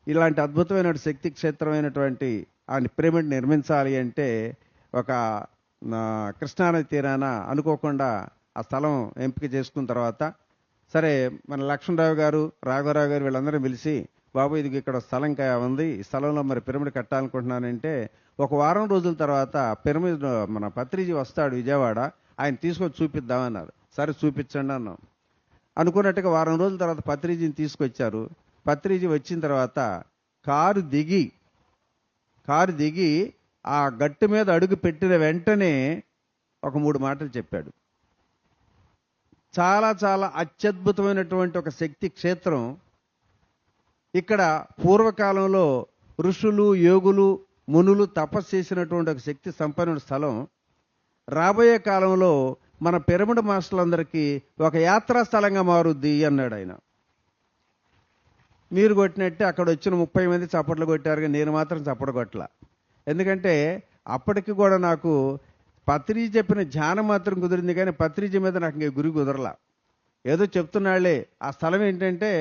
ఇలాంటి అద్భుతమైన శక్తి క్షేత్రమైనటువంటి ఆ పిరమిడ్ నిర్మించాలి అంటే ఒక కృష్ణానది తీరాన అనుకోకుండా ఆ స్థలం ఎంపిక చేసుకున్న తర్వాత సరే మన లక్ష్మణరావు గారు, రాఘవరావు గారు వీళ్ళందరూ పిలిచి, బాబు ఇది ఇక్కడ స్థలం ఉంది, ఈ స్థలంలో మరి పిరమిడ్ కట్టాలనుకుంటున్నానంటే ఒక వారం రోజుల తర్వాత పిరమిడ్ మన పత్రిజీ వస్తాడు విజయవాడ, ఆయన తీసుకొచ్చి చూపిద్దామన్నారు. సరే చూపించండి అన్నాం. అనుకున్నట్టుగా వారం రోజుల తర్వాత పత్రిజీని తీసుకొచ్చారు. పత్రిజీ వచ్చిన తర్వాత కారు దిగి ఆ గట్టు మీద అడుగు పెట్టిన వెంటనే ఒక 3 మాటలు చెప్పాడు. చాలా చాలా అత్యద్భుతమైనటువంటి ఒక శక్తి క్షేత్రం. ఇక్కడ పూర్వకాలంలో ఋషులు, యోగులు, మునులు తపస్సు చేసినటువంటి ఒక శక్తి సంపన్న స్థలం. రాబోయే కాలంలో మన పిరమిడ్ మాస్టర్లందరికీ ఒక యాత్రా స్థలంగా మారుద్ది అన్నాడు ఆయన. మీరు కొట్టినట్టే అక్కడ వచ్చిన 30 మంది చప్పట్లు కొట్టారు, కానీ నేను మాత్రం చప్పట్లు కొట్టలా. ఎందుకంటే అప్పటికి కూడా నాకు పత్రిజీ చెప్పిన ధ్యానం మాత్రం కుదిరింది, కానీ పత్రిజీ మీద నాకు ఇంకా గురి కుదరలా. ఏదో చెప్తున్నాళ్లే. ఆ స్థలం ఏంటంటే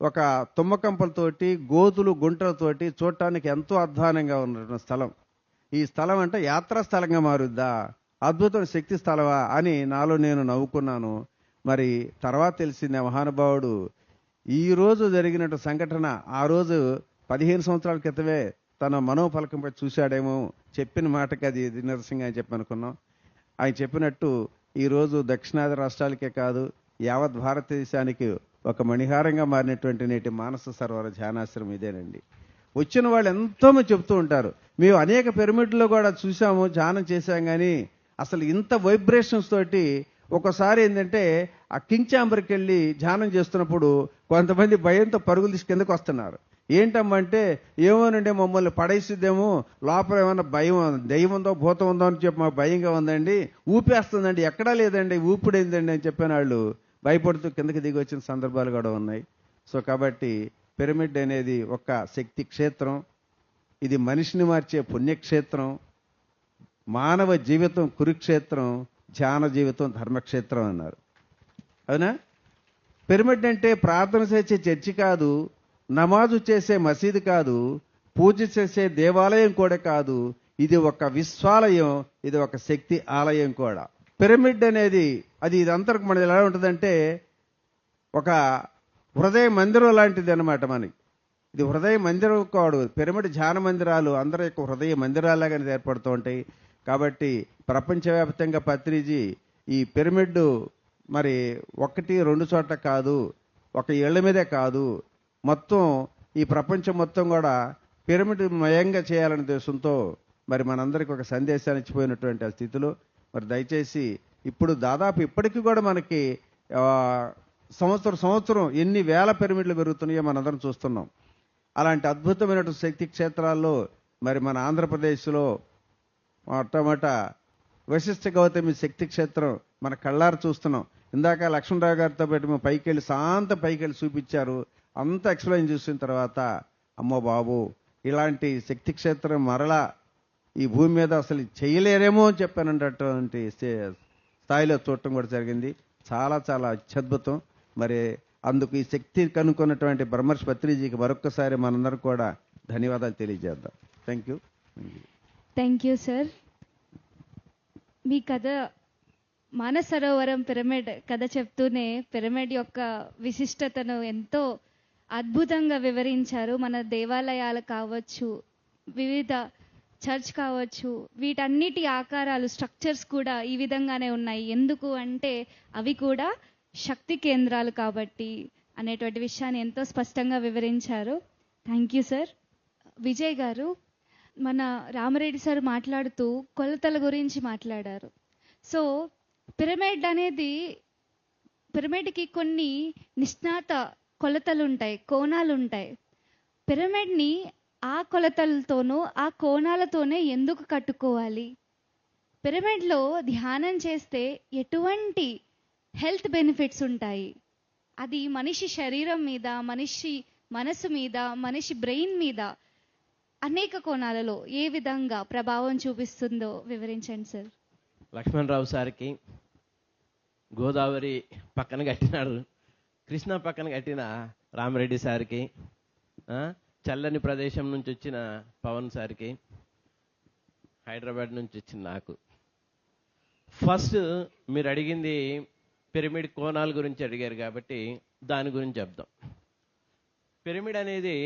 ఒక తుమ్మకంపలతోటి, గోతులు, గుంటలతోటి చూడటానికి ఎంతో అధ్వానంగా ఉన్న స్థలం. ఈ స్థలం అంటే యాత్రా స్థలంగా మారుద్దా, అద్భుతం శక్తి స్థలమా అని నాలో నేను నవ్వుకున్నాను. మరి తర్వాత తెలిసింది మహానుభావుడు ఈ రోజు జరిగినట్టు సంఘటన ఆ రోజు 15 సంవత్సరాల క్రితమే తన మనోఫలకంపై చూశాడేమో, చెప్పిన మాటకి అది నిరసంగా అని చెప్పి అనుకున్నాం. ఆయన చెప్పినట్టు ఈరోజు దక్షిణాది రాష్ట్రాలకే కాదు యావత్ భారతదేశానికి ఒక మణిహారంగా మారినటువంటి నేటి మానస సరోవర ధ్యానాశ్రమం ఇదేనండి. వచ్చిన వాళ్ళు ఎంతోమంది చెప్తూ ఉంటారు, మేము అనేక పిరమిడ్లో కూడా చూసాము, ధ్యానం చేశాం, కానీ అసలు ఇంత వైబ్రేషన్స్ తోటి ఒకసారి ఏంటంటే ఆ కింగ్ ఛాంబర్కి వెళ్ళి ధ్యానం చేస్తున్నప్పుడు కొంతమంది భయంతో పరుగులు తీసి కిందకు వస్తున్నారు. ఏంటమ్మంటే ఏమోనండి మమ్మల్ని పడేసిద్దేమో, లోపల ఏమన్నా భయం, దెయ్యం ఉందో భూతం ఉందో అని చెప్పి మాకు భయంగా ఉందండి, ఊపేస్తుందండి, ఎక్కడా లేదండి, ఊపిడైందండి అని చెప్పిన వాళ్ళు భయపడుతూ కిందకి దిగి వచ్చిన సందర్భాలు కూడా ఉన్నాయి. సో కాబట్టి పిరమిడ్ అనేది ఒక శక్తి క్షేత్రం. ఇది మనిషిని మార్చే పుణ్యక్షేత్రం. మానవ జీవితం కురుక్షేత్రం, ధ్యాన జీవితం ధర్మక్షేత్రం అన్నారు. అవునా? పిరమిడ్ అంటే ప్రార్థన చేసే చర్చి కాదు, నమాజు చేసే మసీదు కాదు, పూజ చేసే దేవాలయం కూడా కాదు. ఇది ఒక విశ్వాలయం, ఇది ఒక శక్తి ఆలయం కూడా. పిరమిడ్ అనేది ఇదంతా మనది ఎలా ఉంటుందంటే ఒక హృదయ మందిరం లాంటిది అనమాట. మనకి ఇది హృదయ మందిరం కాదు, పిరమిడ్ ధ్యాన మందిరాలు అందరి యొక్క హృదయ మందిరాలాగానే ఏర్పడుతూ ఉంటాయి. కాబట్టి ప్రపంచవ్యాప్తంగా పత్రిజీ ఈ పిరమిడ్ మరి 1-2 చోట్ల కాదు, ఒక ఇళ్ల మీదే కాదు, మొత్తం ఈ ప్రపంచం మొత్తం కూడా పిరమిడ్ మయంగా చేయాలనే ఉద్దేశంతో మరి మనందరికీ ఒక సందేశాన్ని ఇచ్చిపోయినటువంటి ఆ స్థితిలో మరి దయచేసి ఇప్పుడు దాదాపు ఇప్పటికీ కూడా మనకి సంవత్సరం ఎన్ని వేల పిరమిడ్లు పెరుగుతున్నాయో మనందరం చూస్తున్నాం. అలాంటి అద్భుతమైన శక్తి క్షేత్రాల్లో మరి మన ఆంధ్రప్రదేశ్లో మొట్టమొదట వశిష్ఠ గౌతమి శక్తి క్షేత్రం మన కళ్ళారు చూస్తున్నాం. ఇందాక లక్ష్మణరావు గారితో పాటు మేము పైకెళ్ళి చూపించారు. అంత ఎక్స్ప్లెయిన్ చూసిన తర్వాత అమ్మో బాబు, ఇలాంటి శక్తి క్షేత్రం మరలా ఈ భూమి మీద అసలు చేయలేరేమో అని చెప్పానన్నటువంటి స్థాయిలో చూడటం కూడా జరిగింది. చాలా చాలా అత్యద్భుతం. మరి అందుకు ఈ శక్తి కనుక్కున్నటువంటి బ్రహ్మర్షి పత్రిజీకి మరొక్కసారి మనందరం కూడా ధన్యవాదాలు తెలియజేద్దాం. Thank you sir. మీ కథ మానసరోవరం పిరమిడ్ కథ చెప్తూనే పిరమిడ్ యొక్క విశిష్టతను ఎంతో అద్భుతంగా వివరించారు. మన దేవాలయాలు కావచ్చు, వివిధ చర్చ్ కావచ్చు, వీటన్నిటి ఆకారాలు, స్ట్రక్చర్స్ కూడా ఈ విధంగానే ఉన్నాయి. ఎందుకు అంటే అవి కూడా శక్తి కేంద్రాలు కాబట్టి అనేటువంటి విషయాన్ని ఎంతో స్పష్టంగా వివరించారు. Thank you sir. విజయ్ గారు, మన రామరెడ్డి సార్ మాట్లాడుతూ కొలతల గురించి మాట్లాడారు. సో పిరమిడ్కి కొన్ని నిష్ణాత కొలతలు ఉంటాయి, కోణాలు ఉంటాయి. పిరమిడ్ని ఆ కొలతలతోనూ ఆ కోణాలతోనే ఎందుకు కట్టుకోవాలి? పిరమిడ్లో ధ్యానం చేస్తే ఎటువంటి హెల్త్ బెనిఫిట్స్ ఉంటాయి? అది మనిషి శరీరం మీద, మనిషి మనసు మీద, మనిషి బ్రెయిన్ మీద అనేక కోణాలలో ఏ విధంగా ప్రభావం చూపిస్తుందో వివరించండి సార్. లక్ష్మణరావు సార్కి గోదావరి పక్కన కట్టినాడు, కృష్ణ పక్కన కట్టిన రామరెడ్డి సార్కి, చల్లని ప్రదేశం నుంచి వచ్చిన పవన్ సార్కి, హైదరాబాద్ నుంచి వచ్చిన నాకు. ఫస్ట్ మీరు అడిగింది పిరమిడ్ కోణాల గురించి అడిగారు కాబట్టి దాని గురించి చెప్దాం. పిరమిడ్ అనేది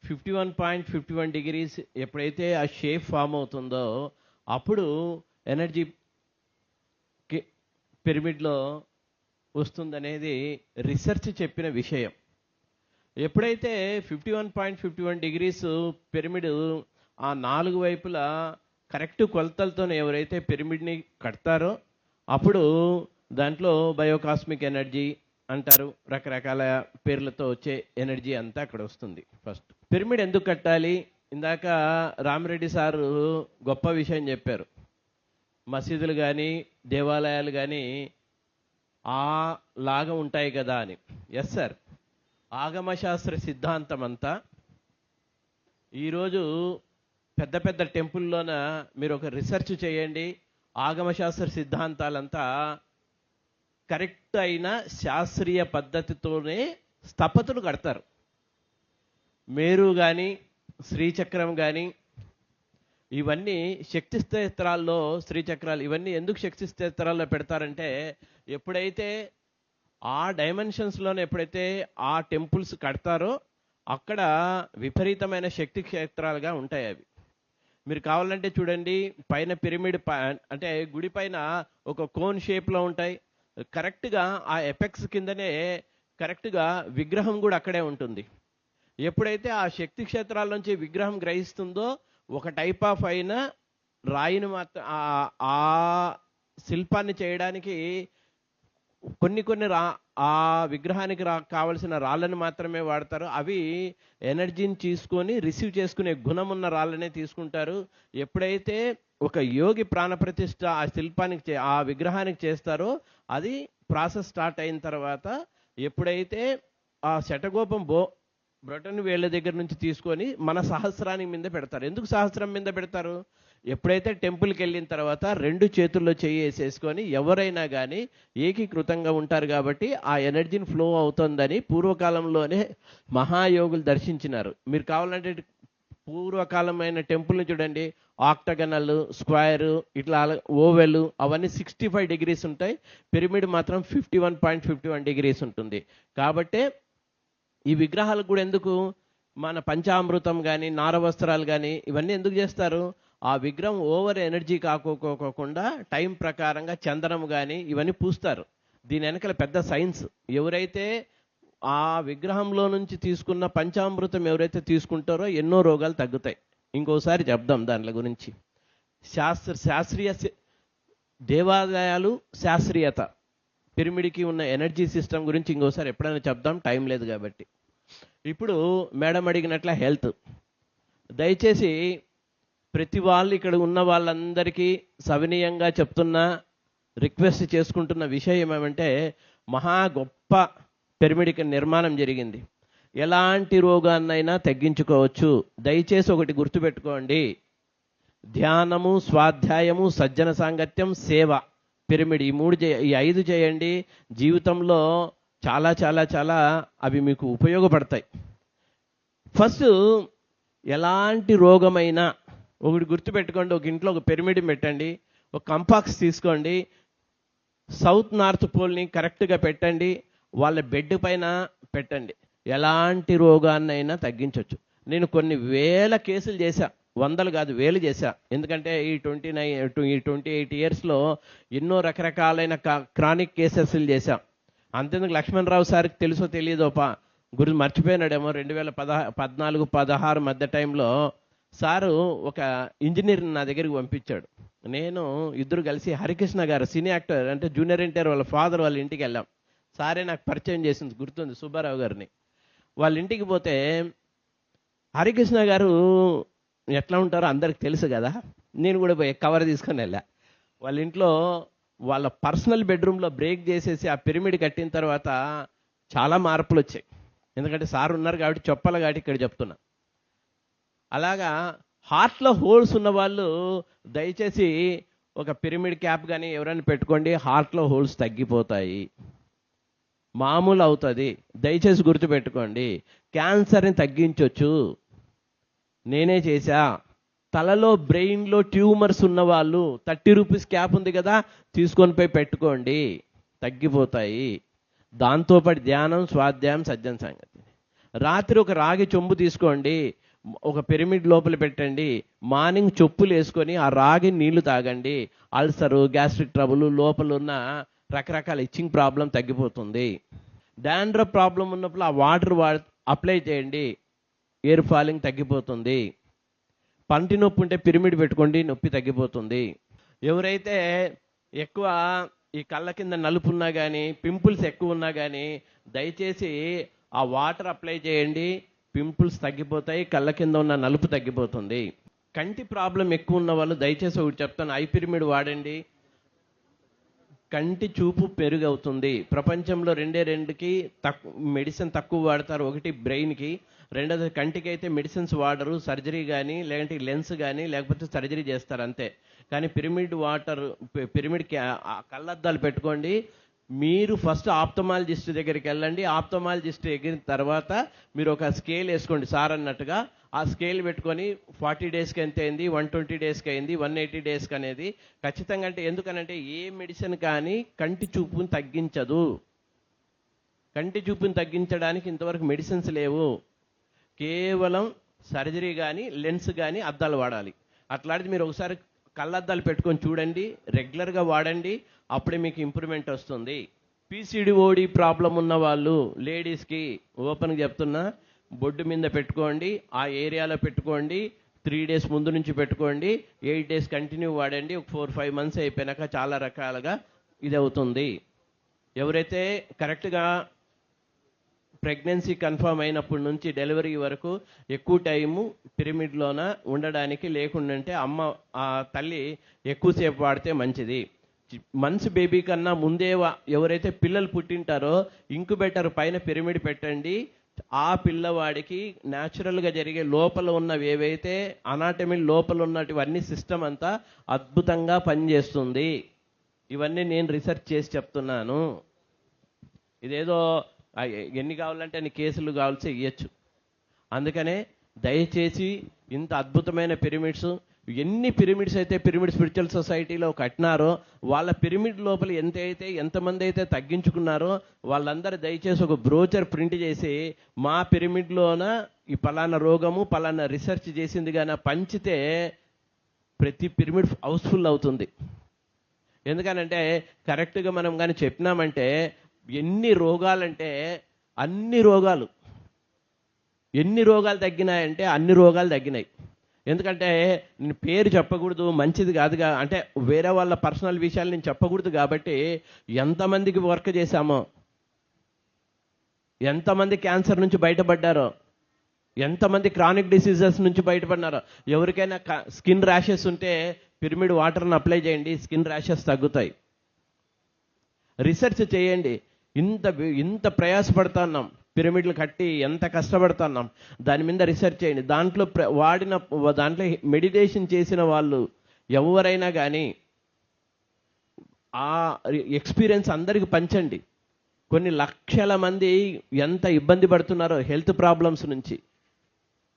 51.51 డిగ్రీస్ ఎప్పుడైతే ఆ షేప్ ఫామ్ అవుతుందో అప్పుడు ఎనర్జీ పిరమిడ్లో వస్తుందనేది రిసెర్చ్ చెప్పిన విషయం. ఎప్పుడైతే 51.51 డిగ్రీస్ పిరమిడ్ ఆ 4 వైపులా కరెక్ట్ కొలతలతో ఎవరైతే పిరమిడ్ని కడతారో అప్పుడు దాంట్లో బయోకాస్మిక్ ఎనర్జీ అంటారు, రకరకాల పేర్లతో వచ్చే ఎనర్జీ అంతా అక్కడ వస్తుంది. ఫస్ట్ పిరమిడ్ ఎందుకు కట్టాలి? ఇందాక రామరెడ్డి సారు గొప్ప విషయం చెప్పారు. మసీదులు కానీ దేవాలయాలు కానీ ఆ లాగా ఉంటాయి కదా అని. ఎస్ సార్, ఆగమశాస్త్ర సిద్ధాంతం అంతా ఈరోజు పెద్ద పెద్ద టెంపుల్లోన మీరు ఒక రీసెర్చ్ చేయండి, ఆగమశాస్త్ర సిద్ధాంతాలంతా కరెక్ట్ అయిన శాస్త్రీయ పద్ధతితోనే స్థపతులు కడతారు. మేరు కానీ శ్రీచక్రం కానీ ఇవన్నీ శక్తి స్తోత్రాల్లో, శ్రీచక్రాలు ఇవన్నీ ఎందుకు శక్తి స్తోత్రాల్లో పెడతారంటే ఎప్పుడైతే ఆ డైమెన్షన్స్లోనే ఎప్పుడైతే ఆ టెంపుల్స్ కడతారో అక్కడ విపరీతమైన శక్తి క్షేత్రాలుగా ఉంటాయి అవి. మీరు కావాలంటే చూడండి, పైన పిరమిడ్ అంటే గుడి పైన ఒక కోన్ షేప్లో ఉంటాయి. కరెక్ట్గా ఆ ఎపెక్స్ కిందనే కరెక్ట్గా విగ్రహం కూడా అక్కడే ఉంటుంది. ఎప్పుడైతే ఆ శక్తి క్షేత్రాల నుంచి విగ్రహం గ్రహిస్తుందో ఒక టైప్ ఆఫ్ అయిన రాయిని మాత్రం ఆ శిల్పాన్ని చేయడానికి కొన్ని ఆ విగ్రహానికి కావలసిన రాళ్ళని మాత్రమే వాడతారు. అవి ఎనర్జీని తీసుకొని రిసీవ్ చేసుకునే గుణం ఉన్న రాళ్ళనే తీసుకుంటారు. ఎప్పుడైతే ఒక యోగి ప్రాణప్రతిష్ఠ ఆ శిల్పానికి ఆ విగ్రహానికి చేస్తారో అది ప్రాసెస్ స్టార్ట్ అయిన తర్వాత ఎప్పుడైతే ఆ శటగోపం బ్రొటన్ వేళ్ళ దగ్గర నుంచి తీసుకొని మన సహస్రానికి మీద పెడతారు. ఎందుకు సహస్రం మీద పెడతారు? ఎప్పుడైతే టెంపుల్కి వెళ్ళిన తర్వాత 2 చేతుల్లో చెయ్యి వేసేసుకొని ఎవరైనా కానీ ఏకీకృతంగా ఉంటారు కాబట్టి ఆ ఎనర్జీని ఫ్లో అవుతుందని పూర్వకాలంలోనే మహాయోగులు దర్శించినారు. మీరు కావాలంటే పూర్వకాలమైన టెంపుల్ని చూడండి, ఆక్టగనల్, స్క్వేర్, ఇట్లా ఓవెల్ అవన్నీ 65 డిగ్రీస్ ఉంటాయి. పిరమిడ్ మాత్రం 51.51 డిగ్రీస్ ఉంటుంది. కాబట్టి ఈ విగ్రహాలు కూడా ఎందుకు, మన పంచామృతం కానీ నారవస్త్రాలు కానీ ఇవన్నీ ఎందుకు చేస్తారు? ఆ విగ్రహం ఓవర్ ఎనర్జీ కాకోకుండా టైం ప్రకారంగా చందనం కానీ ఇవన్నీ పూస్తారు. దీని వెనకాల పెద్ద సైన్స్. ఎవరైతే ఆ విగ్రహంలో నుంచి తీసుకున్న పంచామృతం ఎవరైతే తీసుకుంటారో ఎన్నో రోగాలు తగ్గుతాయి. ఇంకోసారి చెప్దాం దాని గురించి. శాస్త్రీయ దేవాలయాలు, శాస్త్రీయత, పిరమిడ్కి ఉన్న ఎనర్జీ సిస్టమ్ గురించి ఇంకోసారి ఎప్పుడైనా చెప్దాం, టైం లేదు కాబట్టి. ఇప్పుడు మేడం అడిగినట్ల హెల్త్, దయచేసి ప్రతి వాళ్ళు ఇక్కడ ఉన్న వాళ్ళందరికీ సవినీయంగా చెప్తున్నా, రిక్వెస్ట్ చేసుకుంటున్న విషయం ఏమంటే, మహా గొప్ప పిరమిడ్ నిర్మాణం జరిగింది. ఎలాంటి రోగాన్నైనా తగ్గించుకోవచ్చు. దయచేసి ఒకటి గుర్తుపెట్టుకోండి, ధ్యానము, స్వాధ్యాయము, సజ్జన సాంగత్యం, సేవ, పిరమిడ్ ఈ 5 చేయండి. జీవితంలో చాలా చాలా చాలా అవి మీకు ఉపయోగపడతాయి. ఫస్ట్ ఎలాంటి రోగమైనా ఒకటి గుర్తుపెట్టుకోండి, ఒక ఇంట్లో ఒక పిరమిడ్ పెట్టండి, ఒక కంపాక్స్ తీసుకోండి, సౌత్ నార్త్ పోల్ని కరెక్ట్గా పెట్టండి, వాళ్ళ బెడ్ పైన పెట్టండి. ఎలాంటి రోగాన్నైనా తగ్గించవచ్చు. నేను కొన్ని వేల కేసులు చేశా, వందలు కాదు వేలు చేశా. ఎందుకంటే ఈ 28 ఇయర్స్లో ఎన్నో రకరకాలైన క్రానిక్ కేసెస్లు చేశాం. అంతేందుకు లక్ష్మణరావు సార్కి తెలుసో తెలియదో గురి మర్చిపోయినాడేమో, 2014-16 మధ్య టైంలో సారు ఒక ఇంజనీర్ నా దగ్గరికి పంపించాడు. నేను ఇద్దరు కలిసి హరికృష్ణ గారు సినీ యాక్టర్ అంటే జూనియర్ ఎన్టీఆర్ వాళ్ళ ఫాదర్ వాళ్ళ ఇంటికి వెళ్ళాం. సారే నాకు పరిచయం చేసింది, గుర్తుంది, సుబ్బారావు గారిని. వాళ్ళ ఇంటికి పోతే హరికృష్ణ గారు ఎట్లా ఉంటారో అందరికి తెలుసు కదా. నేను కూడా పోయి కవర్ తీసుకొని వెళ్ళా. వాళ్ళ ఇంట్లో వాళ్ళ పర్సనల్ బెడ్రూమ్లో బ్రేక్ చేసేసి ఆ పిరమిడ్ కట్టిన తర్వాత చాలా మార్పులు వచ్చాయి. ఎందుకంటే సార్ ఉన్నారు కాబట్టి చెప్పాలి కాబట్టి ఇక్కడ చెప్తున్నా. అలాగా హార్ట్లో హోల్స్ ఉన్న వాళ్ళు దయచేసి ఒక పిరమిడ్ క్యాప్ కానీ ఎవరైనా పెట్టుకోండి, హార్ట్లో హోల్స్ తగ్గిపోతాయి, మామూలు అవుతుంది. దయచేసి గుర్తుపెట్టుకోండి, క్యాన్సర్ని తగ్గించవచ్చు. నేనే చేశా. తలలో బ్రెయిన్లో ట్యూమర్స్ ఉన్న వాళ్ళు 30 రూపీస్ క్యాప్ ఉంది కదా, తీసుకొని పోయి పెట్టుకోండి, తగ్గిపోతాయి. దాంతోపాటు ధ్యానం, స్వాధ్యాయం, సజ్జన సంగతి. రాత్రి ఒక రాగి చెంబు తీసుకోండి, ఒక పిరమిడ్ లోపల పెట్టండి, మార్నింగ్ చెప్పులు వేసుకొని ఆ రాగి నీళ్లు తాగండి. అల్సరు, గ్యాస్ట్రిక్ ట్రబుల్, లోపల ఉన్న రకరకాల ఇచ్చింగ్ ప్రాబ్లం తగ్గిపోతుంది. డాండ్రఫ్ ప్రాబ్లం ఉన్నప్పుడు ఆ వాటర్ అప్లై చేయండి, ఎయిర్ ఫాలింగ్ తగ్గిపోతుంది. పంటి నొప్పి ఉంటే పిరమిడ్ పెట్టుకోండి, నొప్పి తగ్గిపోతుంది. ఎవరైతే ఎక్కువ ఈ కళ్ళ కింద నలుపు ఉన్నా కానీ, పింపుల్స్ ఎక్కువ ఉన్నా కానీ దయచేసి ఆ వాటర్ అప్లై చేయండి, పింపుల్స్ తగ్గిపోతాయి, కళ్ళ కింద ఉన్న నలుపు తగ్గిపోతుంది. కంటి ప్రాబ్లం ఎక్కువ ఉన్న వాళ్ళు దయచేసి ఒకటి చెప్తాను, ఐ పిరమిడ్ వాడండి, కంటి చూపు పెరుగవుతుంది. ప్రపంచంలో రెండుకి మెడిసిన్ తక్కువ వాడతారు. ఒకటి బ్రెయిన్కి, రెండోది కంటికి అయితే మెడిసిన్స్ వాడరు, సర్జరీ కానీ లేదంటే లెన్స్ కానీ లేకపోతే సర్జరీ చేస్తారు అంతే. కానీ పిరమిడ్ కళ్ళద్దాలు పెట్టుకోండి. మీరు ఫస్ట్ ఆప్థమాలజిస్ట్ దగ్గరికి వెళ్ళండి. ఆప్థమాలజిస్ట్ ఎగిరిన తర్వాత మీరు ఒక స్కేల్ వేసుకోండి సార్ అన్నట్టుగా. ఆ స్కేల్ పెట్టుకొని 40 డేస్కి ఎంత అయింది, 120 డేస్కి అయింది, 180 డేస్కి అనేది ఖచ్చితంగా. అంటే ఎందుకనంటే ఏ మెడిసిన్ కానీ కంటి చూపుని తగ్గించదు. కంటి చూపుని తగ్గించడానికి ఇంతవరకు మెడిసిన్స్ లేవు. కేవలం సర్జరీ కానీ లెన్స్ కానీ అద్దాలు వాడాలి. అట్లాంటిది మీరు ఒకసారి కళ్ళద్దాలు పెట్టుకొని చూడండి, రెగ్యులర్గా వాడండి, అప్పుడే మీకు ఇంప్రూవ్మెంట్ వస్తుంది. పీసీడీఓడి ప్రాబ్లం ఉన్న వాళ్ళు లేడీస్కి ఓపెన్గా చెప్తున్నా, బొడ్డు మీద పెట్టుకోండి, ఆ ఏరియాలో పెట్టుకోండి, 3 డేస్ ముందు నుంచి పెట్టుకోండి, 8 డేస్ కంటిన్యూ వాడండి. ఒక 4-5 మంత్స్ అయిపోయినాక చాలా రకాలుగా ఇది అవుతుంది. ఎవరైతే కరెక్ట్గా ప్రెగ్నెన్సీ కన్ఫర్మ్ అయినప్పటి నుంచి డెలివరీ వరకు ఎక్కువ టైము పిరమిడ్లోన ఉండడానికి లేకుండంటే ఆ తల్లి ఎక్కువసేపు వాడితే మంచిది. మంత్స్ బేబీ కన్నా ముందే ఎవరైతే పిల్లలు పుట్టింటారో ఇంక్యుబేటర్ పైన పిరమిడ్ పెట్టండి. ఆ పిల్లవాడికి న్యాచురల్గా జరిగే లోపల ఉన్నవి ఏవైతే అనాటమీ లోపల ఉన్నటివన్నీ సిస్టమ్ అంతా అద్భుతంగా పనిచేస్తుంది. ఇవన్నీ నేను రీసెర్చ్ చేసి చెప్తున్నాను. ఇదేదో ఎన్ని కావాలంటే అన్ని కేసులు కావాల్సి ఇవ్వచ్చు. అందుకనే దయచేసి ఇంత అద్భుతమైన పిరమిడ్స్, ఎన్ని పిరమిడ్స్ అయితే పిరమిడ్ స్పిరిచువల్ సొసైటీలో కట్టినారో వాళ్ళ పిరమిడ్ లోపల ఎంతమంది అయితే తగ్గించుకున్నారో వాళ్ళందరూ దయచేసి ఒక బ్రోచర్ ప్రింట్ చేసి మా పిరమిడ్లోన ఈ పలానా రోగము పలానా రీసెర్చ్ చేసింది కానీ పంచితే ప్రతి పిరమిడ్ హౌస్ఫుల్ అవుతుంది. ఎందుకనంటే కరెక్ట్గా మనం కానీ చెప్పినామంటే ఎన్ని రోగాలంటే ఎన్ని రోగాలు తగ్గినాయంటే అన్ని రోగాలు తగ్గినాయి. ఎందుకంటే నేను పేరు చెప్పకూడదు, మంచిది కాదుగా, అంటే వేరే వాళ్ళ పర్సనల్ విషయాలు నేను చెప్పకూడదు కాబట్టి ఎంతమందికి వర్క్ చేశామో, ఎంతమంది క్యాన్సర్ నుంచి బయటపడ్డారో, ఎంతమంది క్రానిక్ డిసీజెస్ నుంచి బయటపడినారో. ఎవరికైనా స్కిన్ ర్యాషెస్ ఉంటే పిరమిడ్ వాటర్ని అప్లై చేయండి, స్కిన్ ర్యాషెస్ తగ్గుతాయి. రీసెర్చ్ చేయండి. ఇంత ప్రయాసపడుతున్నాం, పిరమిడ్లు కట్టి ఎంత కష్టపడుతున్నాం, దాని మీద రీసెర్చ్ చేయండి. దాంట్లో మెడిటేషన్ చేసిన వాళ్ళు ఎవరైనా కానీ ఆ ఎక్స్పీరియన్స్ అందరికి పంచండి. కొన్ని లక్షల మంది ఎంత ఇబ్బంది పడుతున్నారో హెల్త్ ప్రాబ్లమ్స్ నుంచి,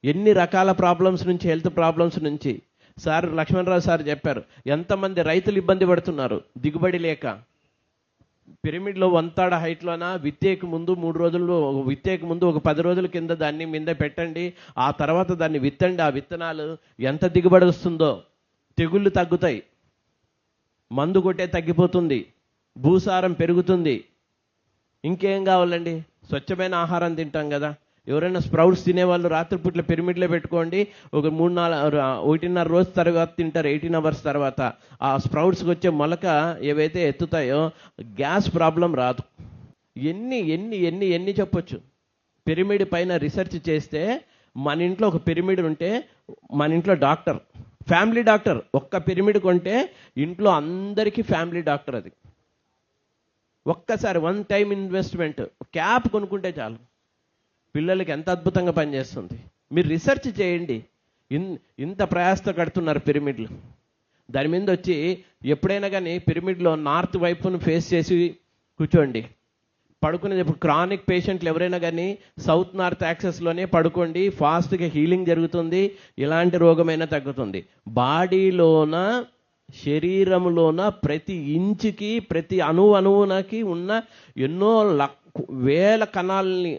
ఎన్ని రకాల ప్రాబ్లమ్స్ నుంచి, హెల్త్ ప్రాబ్లమ్స్ నుంచి. సార్ లక్ష్మణరావు సార్ చెప్పారు ఎంతమంది రైతులు ఇబ్బంది పడుతున్నారు దిగుబడి లేక. పిరమిడ్లో 1 తాడ హైట్లోన విత్తేకి ముందు 3 రోజులు, విత్తేకి ముందు ఒక 10 రోజుల కింద దాన్ని మీద పెట్టండి, ఆ తర్వాత దాన్ని విత్తండి. ఆ విత్తనాలు ఎంత దిగుబడి వస్తుందో, తెగుళ్ళు తగ్గుతాయి, మందు కొట్టే తగ్గిపోతుంది, భూసారం పెరుగుతుంది. ఇంకేం కావాలండి? స్వచ్ఛమైన ఆహారం తింటాం కదా. ఎవరైనా స్ప్రౌట్స్ తినేవాళ్ళు రాత్రిపూట్ల పిరమిడ్లో పెట్టుకోండి, ఒక 1.5 రోజు తర్వాత తింటారు, 18 అవర్స్ తర్వాత. ఆ స్ప్రౌట్స్కి వచ్చే మొలక ఏవైతే ఎత్తుతాయో గ్యాస్ ప్రాబ్లం రాదు. ఎన్ని ఎన్ని ఎన్ని ఎన్ని చెప్పొచ్చు. పిరమిడ్ పైన రీసెర్చ్ చేస్తే మన ఇంట్లో ఒక పిరమిడ్ ఉంటే మన ఇంట్లో డాక్టర్, ఫ్యామిలీ డాక్టర్. ఒక్క పిరమిడ్ కొంటే ఇంట్లో అందరికీ ఫ్యామిలీ డాక్టర్. అది ఒక్కసారి 1 టైం ఇన్వెస్ట్మెంట్, క్యాప్ కొనుక్కుంటే చాలు. పిల్లలకి ఎంత అద్భుతంగా పనిచేస్తుంది. మీరు రీసెర్చ్ చేయండి. ఇంత ప్రయాసతో కడుతున్నారు పిరమిడ్లు. దాని మీద వచ్చి ఎప్పుడైనా కానీ పిరమిడ్లో నార్త్ వైపును ఫేస్ చేసి కూర్చోండి. పడుకునేది ఇప్పుడు క్రానిక్ పేషెంట్లు ఎవరైనా కానీ సౌత్ నార్త్ యాక్సెస్లోనే పడుకోండి, ఫాస్ట్గా హీలింగ్ జరుగుతుంది, ఎలాంటి రోగమైనా తగ్గుతుంది. బాడీలోన శరీరంలోన ప్రతి ఇంచుకి ప్రతి అణువునకి ఉన్న ఎన్నో వేల కణాలని,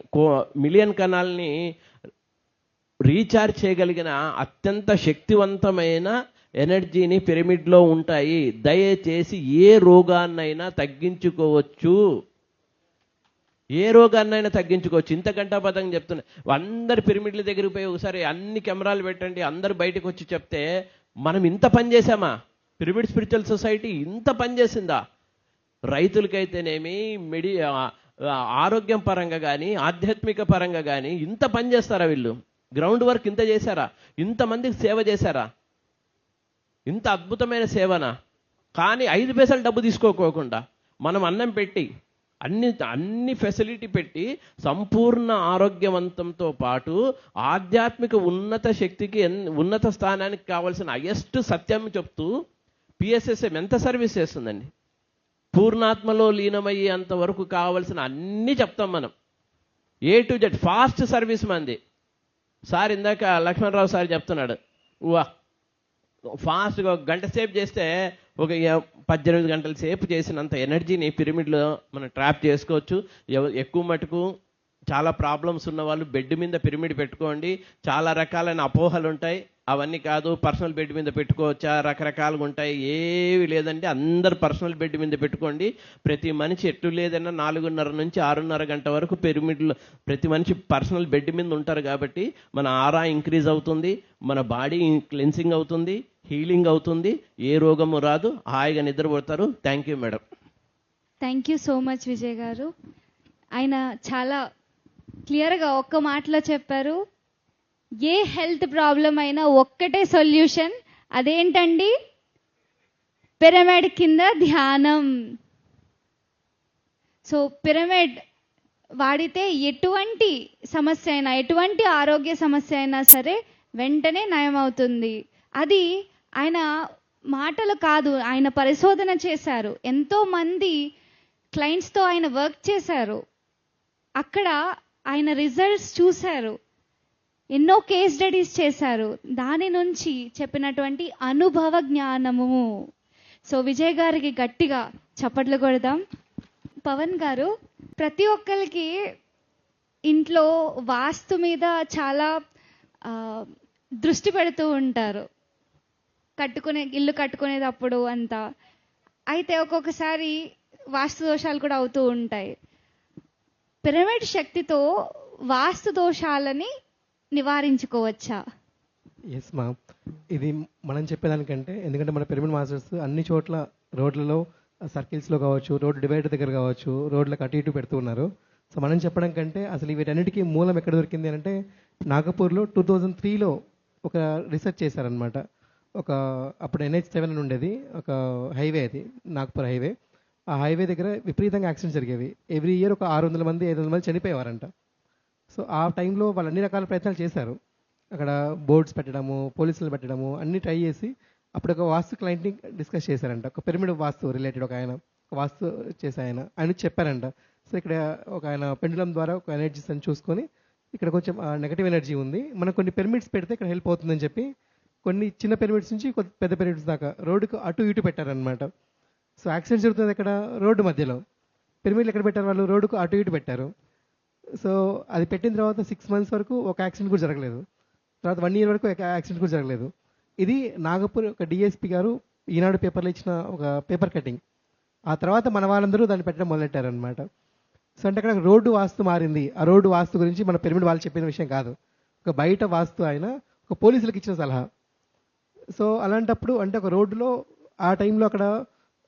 మిలియన్ కణాలని రీఛార్జ్ చేయగలిగిన అత్యంత శక్తివంతమైన ఎనర్జీని పిరమిడ్లో ఉంటాయి. దయచేసి ఏ రోగాన్నైనా తగ్గించుకోవచ్చు, ఏ రోగాన్నైనా తగ్గించుకోవచ్చు. ఇంతకంటే పదంగా చెప్తున్నా. అందరు పిరమిడ్ల దగ్గరికి పోయి ఒకసారి అన్ని కెమెరాలు పెట్టండి, అందరు బయటకు వచ్చి చెప్తే మనం ఇంత పని చేసామా? పిరమిడ్ స్పిరిచువల్ సొసైటీ ఇంత పని చేసిందా? రైతులకైతేనేమి, ఆరోగ్యం పరంగా కానీ ఆధ్యాత్మిక పరంగా కానీ ఇంత పని చేస్తారా వీళ్ళు? గ్రౌండ్ వర్క్ ఇంత చేశారా? ఇంతమందికి సేవ చేశారా? ఇంత అద్భుతమైన సేవనా? కానీ 5 పైసలు డబ్బు తీసుకోకోకుండా మనం అన్నం పెట్టి అన్ని ఫెసిలిటీ పెట్టి సంపూర్ణ ఆరోగ్యవంతంతో పాటు ఆధ్యాత్మిక ఉన్నత శక్తికి ఉన్నత స్థానానికి కావాల్సిన హైయెస్ట్ సత్యం చెప్తూ పిఎస్ఎస్ఎం ఎంత సర్వీస్ చేస్తుందండి. పూర్ణాత్మలో లీనమయ్యే అంతవరకు కావాల్సిన అన్నీ చెప్తాం మనం. A to Z fast service మంది. సార్ ఇందాక లక్ష్మణరావు సార్ చెప్తున్నాడు, వా ఫాస్ట్గా 1 గంట సేపు చేస్తే ఒక 18 గంటల సేపు చేసినంత ఎనర్జీని పిరమిడ్లో మనం ట్రాప్ చేసుకోవచ్చు. ఎక్కువ మటుకు చాలా ప్రాబ్లమ్స్ ఉన్న వాళ్ళు బెడ్ మీద పిరమిడ్ పెట్టుకోండి. చాలా రకాలైన అపోహలు ఉంటాయి, అవన్నీ కాదు. పర్సనల్ బెడ్ మీద పెట్టుకోవచ్చా, రకరకాలుగా ఉంటాయి. ఏవి లేదంటే అందరు పర్సనల్ బెడ్ మీద పెట్టుకోండి. ప్రతి మనిషి ఎట్లు లేదన్నా 4:30 నుంచి 6:30 గంట వరకు పిరమిడ్లో ప్రతి మనిషి పర్సనల్ బెడ్ మీద ఉంటారు. కాబట్టి మన ఆరా ఇంక్రీజ్ అవుతుంది, మన బాడీ క్లెన్సింగ్ అవుతుంది, హీలింగ్ అవుతుంది, ఏ రోగము రాదు, హాయిగా నిద్రపోతారు. Thank you madam. Thank you so much Vijay గారు. ఆయన చాలా క్లియర్గా ఒక్క మాటలో చెప్పారు. ఏ హెల్త్ ప్రాబ్లం అయినా ఒక్కటే సొల్యూషన్, అదేంటండి? పిరమిడ్ కింద ధ్యానం. సో పిరమిడ్ వాడితే ఎటువంటి సమస్య అయినా, ఎటువంటి ఆరోగ్య సమస్య అయినా సరే వెంటనే నయం అవుతుంది. అది ఆయన మాటలు కాదు, ఆయన పరిశోధన చేశారు. ఎంతోమంది క్లయింట్స్తో ఆయన వర్క్ చేశారు. అక్కడ ఆయన రిజల్ట్స్ చూశారు, ఎన్నో కేస్ స్టడీస్ చేశారు. దాని నుంచి చెప్పినటువంటి అనుభవ జ్ఞానము. సో విజయ్ గారికి గట్టిగా చప్పట్లు కొడదాం. పవన్ గారు, ప్రతి ఒక్కరికి ఇంట్లో వాస్తు మీద చాలా దృష్టి పెడుతూ ఉంటారు, ఇల్లు కట్టుకునేటప్పుడు అంతా. అయితే ఒక్కొక్కసారి వాస్తు దోషాలు కూడా అవుతూ ఉంటాయి. పిరమిడ్ శక్తితో వాస్తు దోషాలని నివారించుకోవచ్చా? ఎస్ మా, ఇది మనం చెప్పేదానికంటే, ఎందుకంటే మన పిరమిడ్ మాస్టర్స్ అన్ని చోట్ల రోడ్లలో, సర్కిల్స్లో కావచ్చు, రోడ్ డివైడర్ దగ్గర కావచ్చు, రోడ్లకు అటు ఇటు పెడుతూ ఉన్నారు. సో మనం చెప్పడం కంటే అసలు వీటన్నిటికీ మూలం ఎక్కడ దొరికింది అంటే, నాగపూర్లో 2003లో ఒక రీసెర్చ్ చేశారనమాట. అప్పుడు NH7 అని ఉండేది, ఒక హైవే, అది నాగపూర్ హైవే. ఆ హైవే దగ్గర విపరీతంగా యాక్సిడెంట్స్ జరిగేవి. ఎవ్రీ ఇయర్ ఒక 600 మంది 500 మంది చనిపోయేవారంట. సో ఆ టైంలో వాళ్ళు అన్ని రకాల ప్రయత్నాలు చేశారు. అక్కడ బోర్డ్స్ పెట్టడము, పోలీసులు పెట్టడము, అన్ని ట్రై చేసి అప్పుడు ఒక వాస్తు క్లయింట్ని డిస్కస్ చేశారంట. ఒక పిరమిడ్ వాస్తు రిలేటెడ్ ఒక ఆయన, వాస్తు చేసే ఆయన చెప్పారంట. సో ఇక్కడ ఒక ఆయన పెండులం ద్వారా ఒక ఎనర్జీస్ అని చూసుకొని, ఇక్కడ కొంచెం నెగటివ్ ఎనర్జీ ఉంది, మనం కొన్ని పిరమిడ్స్ పెడితే ఇక్కడ హెల్ప్ అవుతుందని చెప్పి కొన్ని చిన్న పిరమిడ్స్ నుంచి పెద్ద పిరమిడ్స్ దాకా రోడ్డుకు అటు ఇటు పెట్టారనమాట. సో యాక్సిడెంట్ జరుగుతుంది ఎక్కడ? రోడ్డు మధ్యలో. పిరమిడ్లు ఎక్కడ పెట్టారు వాళ్ళు? రోడ్డుకు అటు ఇటు పెట్టారు. సో అది పెట్టిన తర్వాత 6 months వరకు ఒక యాక్సిడెంట్ కూడా జరగలేదు. తర్వాత 1 year వరకు ఒక యాక్సిడెంట్ కూడా జరగలేదు. ఇది నాగపూర్ ఒక DSP గారు ఈనాడు పేపర్లో ఇచ్చిన ఒక పేపర్ కటింగ్. ఆ తర్వాత మన వాళ్ళందరూ దాన్ని పెట్టడం మొదలెట్టారనమాట. సో అంటే అక్కడ రోడ్డు వాస్తు మారింది. ఆ రోడ్డు వాస్తు గురించి మన పిరమిడ్ వాళ్ళు చెప్పిన విషయం కాదు, ఒక బయట వాస్తు ఆయన ఒక పోలీసులకు ఇచ్చిన సలహా. సో అలాంటప్పుడు అంటే ఒక రోడ్డులో ఆ టైంలో అక్కడ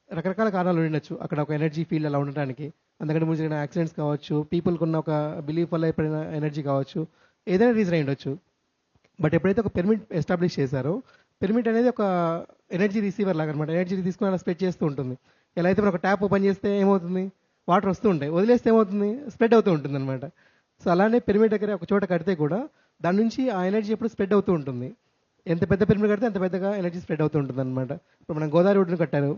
రకరకాల కారణాలు ఉండొచ్చు, అక్కడ ఒక ఎనర్జీ ఫీల్డ్ అలా ఉండటానికి, అందుకంటే ముందు జరిగిన యాక్సిడెంట్స్ కావచ్చు, పీపుల్కి ఉన్న ఒక బిలీఫ్ వల్ల ఏర్పడిన ఎనర్జీ కావచ్చు, ఏదైనా రీజన్ అయి ఉండొచ్చు. బట్ ఎప్పుడైతే ఒక పిరమిడ్ ఎస్టాబ్లిష్ చేశారో, పిరమిడ్ అనేది ఒక ఎనర్జీ రిసీవర్ లాగా అనమాట. ఎనర్జీ తీసుకుని అలా స్ప్రెడ్ చేస్తూ ఉంటుంది. ఎలా అయితే మనం ఒక ట్యాప్ ఓపెన్ చేస్తే ఏమవుతుంది, వాటర్ వస్తూ ఉంటాయి, వదిలేస్తే ఏమవుతుంది, స్ప్రెడ్ అవుతూ ఉంటుంది అనమాట. సో అలానే పిరమిడ్ దగ్గర ఒక చోట కడితే కూడా దాని నుంచి ఆ ఎనర్జీ ఎప్పుడు స్ప్రెడ్ అవుతూ ఉంటుంది. ఎంత పెద్ద పిరమిడ్ కడితే అంత పెద్దగా ఎనర్జీ స్ప్రెడ్ అవుతూ ఉంటుంది అనమాట. ఇప్పుడు మనం గోదావరి రోడ్డును కట్టారు,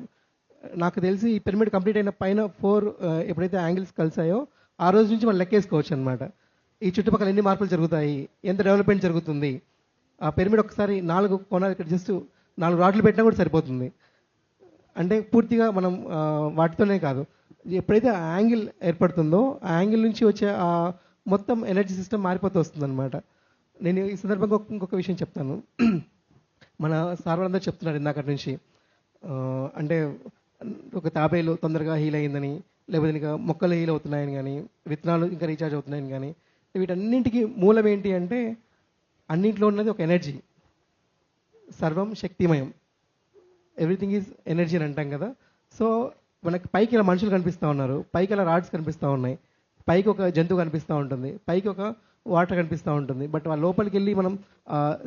నాకు తెలిసి ఈ పిరమిడ్ కంప్లీట్ అయిన పైన 4 ఎప్పుడైతే యాంగిల్స్ కలిసాయో ఆ రోజు నుంచి మనం లెక్కేసుకోవచ్చు అనమాట. ఈ చుట్టుపక్కల ఎన్ని మార్పులు జరుగుతాయి, ఎంత డెవలప్మెంట్ జరుగుతుంది. ఆ పిరమిడ్ ఒకసారి 4 కోణాలు ఇక్కడ జస్ట్ 4 రాడ్లు పెట్టినా కూడా సరిపోతుంది. అంటే పూర్తిగా మనం వాటితోనే కాదు, ఎప్పుడైతే ఆ యాంగిల్ ఏర్పడుతుందో ఆ యాంగిల్ నుంచి వచ్చే ఆ మొత్తం ఎనర్జీ సిస్టమ్ మారిపోతూ వస్తుంది అనమాట. నేను ఈ సందర్భంగా ఇంకొక విషయం చెప్తాను. మన సార్ వాళ్ళందరూ చెప్తున్నారు ఇందాక నుంచి, అంటే ఒక తాబేలు తొందరగా హీల్ అయ్యిందని, లేకపోతే ఇంకా మొక్కలు హీల్ అవుతున్నాయని కానీ, విత్తనాలు ఇంకా రీఛార్జ్ అవుతున్నాయని కానీ, వీటన్నింటికి మూలం ఏంటి అంటే అన్నింటిలో ఉన్నది ఒక ఎనర్జీ. సర్వం శక్తిమయం, ఎవ్రీథింగ్ ఈజ్ ఎనర్జీ అని అంటాం కదా. సో మనకి పైకి ఇలా మనుషులు కనిపిస్తూ ఉన్నారు, పైకి ఇలా రాడ్స్ కనిపిస్తూ ఉన్నాయి, పైకి ఒక జంతువు కనిపిస్తూ ఉంటుంది, పైకి ఒక వాటర్ కనిపిస్తూ ఉంటుంది. బట్ ఆ లోపలికి వెళ్ళి మనం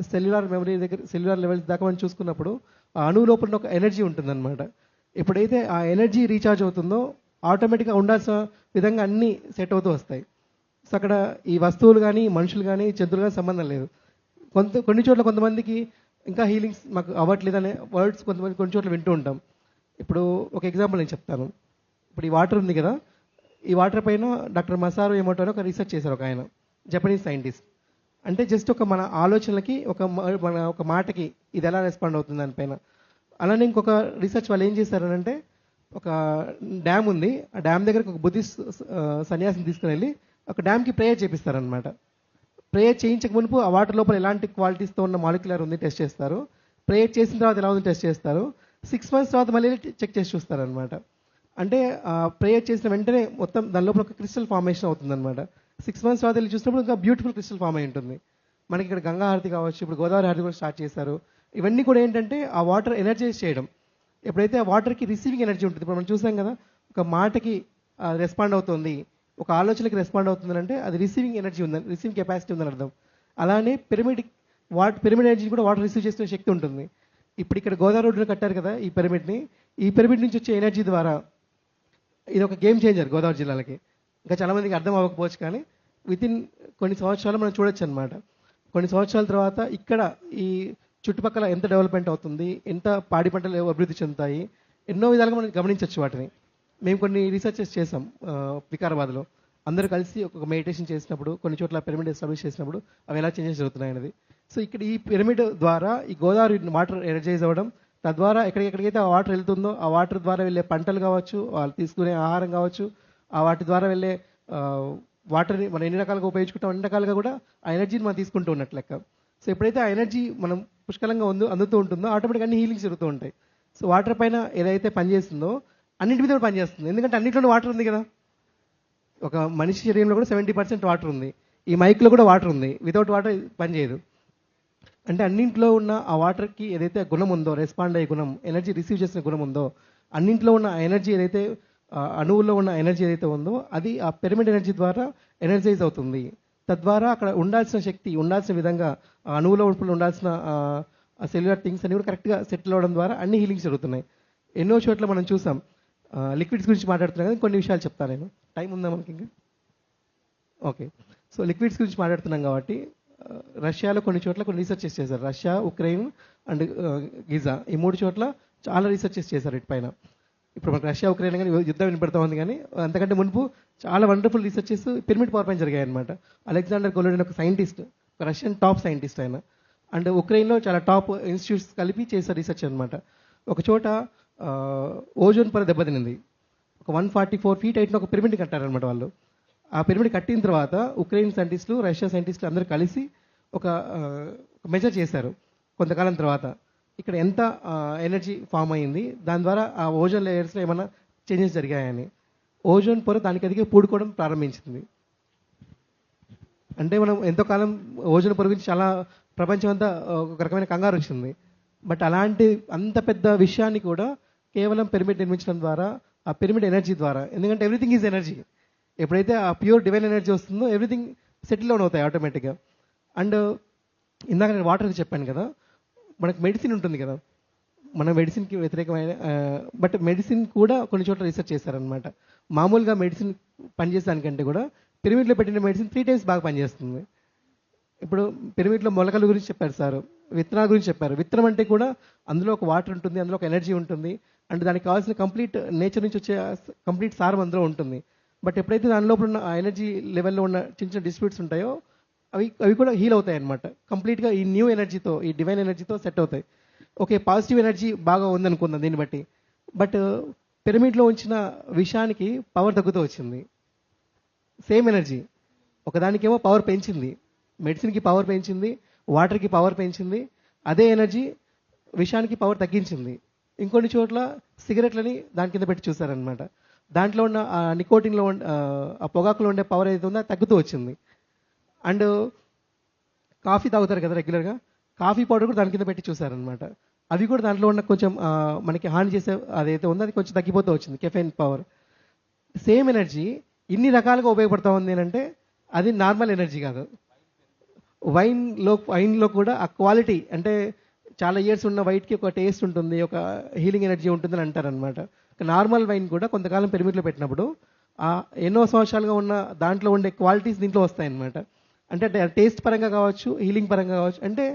సెల్యులార్ మెమరీ దగ్గర, సెల్యులార్ లెవెల్స్ దాకా మనం చూసుకున్నప్పుడు ఆ అణువు లోపల ఒక ఎనర్జీ ఉంటుందన్నమాట. ఎప్పుడైతే ఆ ఎనర్జీ రీఛార్జ్ అవుతుందో ఆటోమేటిక్గా ఉండాల్సిన విధంగా అన్నీ సెట్ అవుతూ వస్తాయి. సో అక్కడ ఈ వస్తువులు కానీ, మనుషులు కానీ, జంతువులు కానీ సంబంధం లేదు. కొన్ని చోట్ల కొంతమందికి ఇంకా హీలింగ్స్ మాకు అవ్వట్లేదు అనే వర్డ్స్ కొంతమంది కొన్ని చోట్ల వింటూ ఉంటాం. ఇప్పుడు ఒక ఎగ్జాంపుల్ నేను చెప్తాను. ఇప్పుడు ఈ వాటర్ ఉంది కదా, ఈ వాటర్ పైన డాక్టర్ మసారో ఎమోటో అని ఒక రీసెర్చ్ చేశారు ఒక ఆయన, జపనీస్ సైంటిస్ట్. అంటే జస్ట్ ఒక మన ఆలోచనలకి మన ఒక మాటకి ఇది ఎలా రెస్పాండ్ అవుతుంది దానిపైన. అలానే ఇంకొక రీసెర్చ్ వాళ్ళు ఏం చేశారనంటే, ఒక డ్యామ్ ఉంది, ఆ డ్యామ్ దగ్గరకు ఒక బుద్ధిస్ట్ సన్యాసిని తీసుకుని వెళ్ళి ఒక డ్యామ్కి ప్రేయర్ చేపిస్తారనమాట. ప్రేయర్ చేయించక మునుపు ఆ వాటర్ లోపల ఎలాంటి క్వాలిటీస్తో ఉన్న మాలిక్యులర్ ఉంది టెస్ట్ చేస్తారు. ప్రేయర్ చేసిన తర్వాత ఎలా ఉంది టెస్ట్ చేస్తారు. 6 months తర్వాత మళ్ళీ చెక్ చేసి చూస్తారనమాట. అంటే ప్రేయర్ చేసిన వెంటనే మొత్తం దాని లోపల ఒక క్రిస్టల్ ఫార్మేషన్ అవుతుందన్నమాట. 6 months తర్వాత వెళ్ళి చూసినప్పుడు ఇంకా బ్యూటిఫుల్ క్రిస్టల్ ఫామ్ అయి ఉంటుంది. మనకి ఇక్కడ గంగా హారతి కావచ్చు, ఇప్పుడు గోదావరి హారతి కూడా స్టార్ట్ చేశారు. ఇవన్నీ కూడా ఏంటంటే ఆ వాటర్ ఎనర్జైజ్ చేయడం. ఎప్పుడైతే ఆ వాటర్కి రిసీవింగ్ ఎనర్జీ ఉంటుంది, ఇప్పుడు మనం చూసాం కదా, ఒక మాటకి రెస్పాండ్ అవుతుంది, ఒక ఆలోచనకి రెస్పాండ్ అవుతుంది అంటే అది రిసీవింగ్ ఎనర్జీ ఉందని, రిసీవింగ్ కెపాసిటీ ఉందని అర్థం. అలానే పిరమిడ్ ఎనర్జీ కూడా వాటర్ రిసీవ్ చేసుకునే శక్తి ఉంటుంది. ఇప్పుడు ఇక్కడ గోదావరి రోడ్డులో కట్టారు కదా ఈ పిరమిడ్ని, ఈ పిరమిడ్ నుంచి వచ్చే ఎనర్జీ ద్వారా ఇది ఒక గేమ్ చేంజర్ గోదావరి జిల్లాలకి. ఇంకా చాలామందికి అర్థం అవ్వకపోవచ్చు, కానీ వితిన్ కొన్ని సంవత్సరాలు మనం చూడొచ్చు అనమాట. కొన్ని సంవత్సరాల తర్వాత ఇక్కడ ఈ చుట్టుపక్కల ఎంత డెవలప్మెంట్ అవుతుంది, ఎంత పాడి పంటలు అభివృద్ధి చెందుతాయి, ఎన్నో విధాలుగా మనం గమనించవచ్చు వాటిని. మేము కొన్ని రీసెర్చెస్ చేసాం వికారాబాద్లో. అందరూ కలిసి ఒక మెడిటేషన్ చేసినప్పుడు, కొన్ని చోట్ల పిరమిడ్ ఎస్టాబ్లిష్ చేసినప్పుడు అవి ఎలా చేంజెస్ జరుగుతున్నాయి అనేది. సో ఇక్కడ ఈ పిరమిడ్ ద్వారా ఈ గోదావరి వాటర్ ఎనర్జైజ్ అవ్వడం, తద్వారా ఎక్కడికైతే ఆ వాటర్ వెళ్తుందో ఆ వాటర్ ద్వారా వెళ్ళే పంటలు కావచ్చు, వాళ్ళు తీసుకునే ఆహారం కావచ్చు, ఆ వాటి ద్వారా వెళ్ళే వాటర్ని మనం ఎన్ని రకాలుగా ఉపయోగించుకుంటాం, అన్ని రకాలుగా కూడా ఆ ఎనర్జీని మనం తీసుకుంటూ ఉన్నట్టు లెక్క. సో ఎప్పుడైతే ఆ ఎనర్జీ మనం పుష్కలంగా అందుతూ ఉంటుందో ఆటోమేటిక్గా అన్ని హీలింగ్స్ జరుగుతూ ఉంటాయి. సో వాటర్ పైన ఏదైతే పనిచేస్తుందో అన్నింటి మీద కూడా పనిచేస్తుంది, ఎందుకంటే అన్నింటిలో వాటర్ ఉంది కదా. ఒక మనిషి శరీరంలో కూడా 70% వాటర్ ఉంది, ఈ మైక్లో కూడా వాటర్ ఉంది, వితౌట్ వాటర్ పనిచేయదు. అంటే అన్నింట్లో ఉన్న ఆ వాటర్కి ఏదైతే గుణం ఉందో, రెస్పాండ్ అయ్యే గుణం, ఎనర్జీ రిసీవ్ చేసిన గుణం ఉందో, అన్నింట్లో ఉన్న ఎనర్జీ ఏదైతే అణువుల్లో ఉన్న ఎనర్జీ ఏదైతే ఉందో అది ఆ పిరమిడ్ ఎనర్జీ ద్వారా ఎనర్జైజ్ అవుతుంది. తద్వారా అక్కడ ఉండాల్సిన శక్తి ఉండాల్సిన విధంగా ఆ అణువులో ఉండాల్సిన సెల్యులర్ థింగ్స్ అన్ని కూడా కరెక్ట్గా సెటిల్ అవ్వడం ద్వారా అన్ని హీలింగ్స్ జరుగుతున్నాయి. ఎన్నో చోట్ల మనం చూసాం. లిక్విడ్స్ గురించి మాట్లాడుతున్నాం కదా, కొన్ని విషయాలు చెప్తాను నేను. టైం ఉందా మనకి ఇంకా? ఓకే. సో లిక్విడ్స్ గురించి మాట్లాడుతున్నాం కాబట్టి రష్యాలో కొన్ని చోట్ల కొన్ని రీసెర్చెస్ చేశారు. రష్యా, ఉక్రెయిన్ అండ్ గిజా, ఈ 3 చోట్ల చాలా రీసెర్చెస్ చేశారు వీటిపైన. ఇప్పుడు మనకు రష్యా, ఉక్రెయిన్ కానీ యుద్ధం వినపడతా ఉంది, కానీ అంతకంటే మునుపు చాలా వండర్ఫుల్ రీసెర్చెస్ పిరమిడ్ పవర్ పైన జరిగాయి అనమాట. అలెగ్జాండర్ గోలోడిన్ ఒక సైంటిస్ట్, ఒక రష్యన్ టాప్ సైంటిస్ట్ ఆయన, అండ్ ఉక్రెయిన్లో చాలా టాప్ ఇన్స్టిట్యూట్స్ కలిపి చేశారు రీసెర్చ్ అనమాట. ఒక చోట ఓజోన్ పొర దెబ్బతినింది. ఒక 144 feet హైట్న ఒక పిరమిడ్ కట్టారనమాట వాళ్ళు. ఆ పిరమిడ్ కట్టిన తర్వాత ఉక్రెయిన్ సైంటిస్టులు, రష్యా సైంటిస్టులు అందరూ కలిసి ఒక మెజర్ చేశారు కొంతకాలం తర్వాత, ఇక్కడ ఎంత ఎనర్జీ ఫామ్ అయింది, దాని ద్వారా ఆ ఓజోన్ లేయర్స్లో ఏమైనా చేంజెస్ జరిగాయని. ఓజోన్ పొర దానికి అదిగే పూడుకోవడం ప్రారంభించింది. అంటే మనం ఎంతో కాలం ఓజోన్ పొర గురించి చాలా ప్రపంచం అంతా ఒక రకమైన కంగారు వచ్చింది. బట్ అలాంటి అంత పెద్ద విషయాన్ని కూడా కేవలం పిరమిడ్ నిర్మించడం ద్వారా, ఆ పిరమిడ్ ఎనర్జీ ద్వారా, ఎందుకంటే ఎవ్రీథింగ్ ఈజ్ ఎనర్జీ. ఎప్పుడైతే ఆ ప్యూర్ డివైన్ ఎనర్జీ వస్తుందో ఎవ్రీథింగ్ సెటిల్ డౌన్ అవుతాయి ఆటోమేటిక్గా. అండ్ ఇందాక నేను వాటర్ చెప్పాను కదా, మనకు మెడిసిన్ ఉంటుంది కదా, మన మెడిసిన్కి వ్యతిరేకమైన బట్ మెడిసిన్ కూడా కొన్ని చోట్ల రీసెర్చ్ చేశారనమాట. మామూలుగా మెడిసిన్ పనిచేసేదానికంటే కూడా పిరమిడ్లో పెట్టిన మెడిసిన్ 3 times బాగా పనిచేస్తుంది. ఇప్పుడు పిరమిడ్లో మొలకల గురించి చెప్పారు సార్, విత్తనాల గురించి చెప్పారు. విత్తనం అంటే కూడా అందులో ఒక వాటర్ ఉంటుంది, అందులో ఒక ఎనర్జీ ఉంటుంది, అండ్ దానికి కావాల్సిన కంప్లీట్ నేచర్ నుంచి వచ్చే కంప్లీట్ సారం అందులో ఉంటుంది. బట్ ఎప్పుడైతే దాని లోపల ఉన్న ఆ ఎనర్జీ లెవెల్లో ఉన్న చిన్న చిన్న డిస్ప్యూట్స్ ఉంటాయో అవి కూడా హీల్ అవుతాయి అనమాట. కంప్లీట్గా ఈ న్యూ ఎనర్జీతో, ఈ డివైన్ ఎనర్జీతో సెట్ అవుతాయి. ఓకే, పాజిటివ్ ఎనర్జీ బాగా ఉందనుకుందాం దీన్ని బట్టి. బట్ పిరమిడ్లో ఉంచిన విషయానికి పవర్ తగ్గుతూ వచ్చింది. సేమ్ ఎనర్జీ ఒకదానికేమో పవర్ పెంచింది, మెడిసిన్కి పవర్ పెంచింది, వాటర్కి పవర్ పెంచింది. అదే ఎనర్జీ విషయానికి పవర్ తగ్గించింది. ఇంకొన్ని చోట్ల సిగరెట్లని దాని కింద పెట్టి చూసారనమాట. దాంట్లో ఉన్న నికోటిన్లో ఆ పొగాకులో ఉండే పవర్ ఏదైతే ఉందో అది తగ్గుతూ వచ్చింది. అండ్ కాఫీ తాగుతారు కదా రెగ్యులర్గా, కాఫీ పౌడర్ కూడా దాని కింద పెట్టి చూసారనమాట. అవి కూడా దాంట్లో ఉన్న కొంచెం మనకి హాని చేసే అదైతే ఉందో అది కొంచెం తగ్గిపోతూ వచ్చింది, కెఫెయిన్ పవర్. సేమ్ ఎనర్జీ ఇన్ని రకాలుగా ఉపయోగపడతా ఉంది అంటే అది నార్మల్ ఎనర్జీ కాదు. వైన్లో కూడా ఆ క్వాలిటీ, అంటే చాలా ఇయర్స్ ఉన్న వైట్కి ఒక టేస్ట్ ఉంటుంది, ఒక హీలింగ్ ఎనర్జీ ఉంటుందని అంటారనమాట. నార్మల్ వైన్ కూడా కొంతకాలం పిరమిడ్లో పెట్టినప్పుడు ఆ ఎన్నో సంవత్సరాలుగా ఉన్న దాంట్లో ఉండే క్వాలిటీస్ దీంట్లో వస్తాయన్నమాట. అంటే టేస్ట్ పరంగా కావచ్చు, హీలింగ్ పరంగా కావచ్చు, అంటే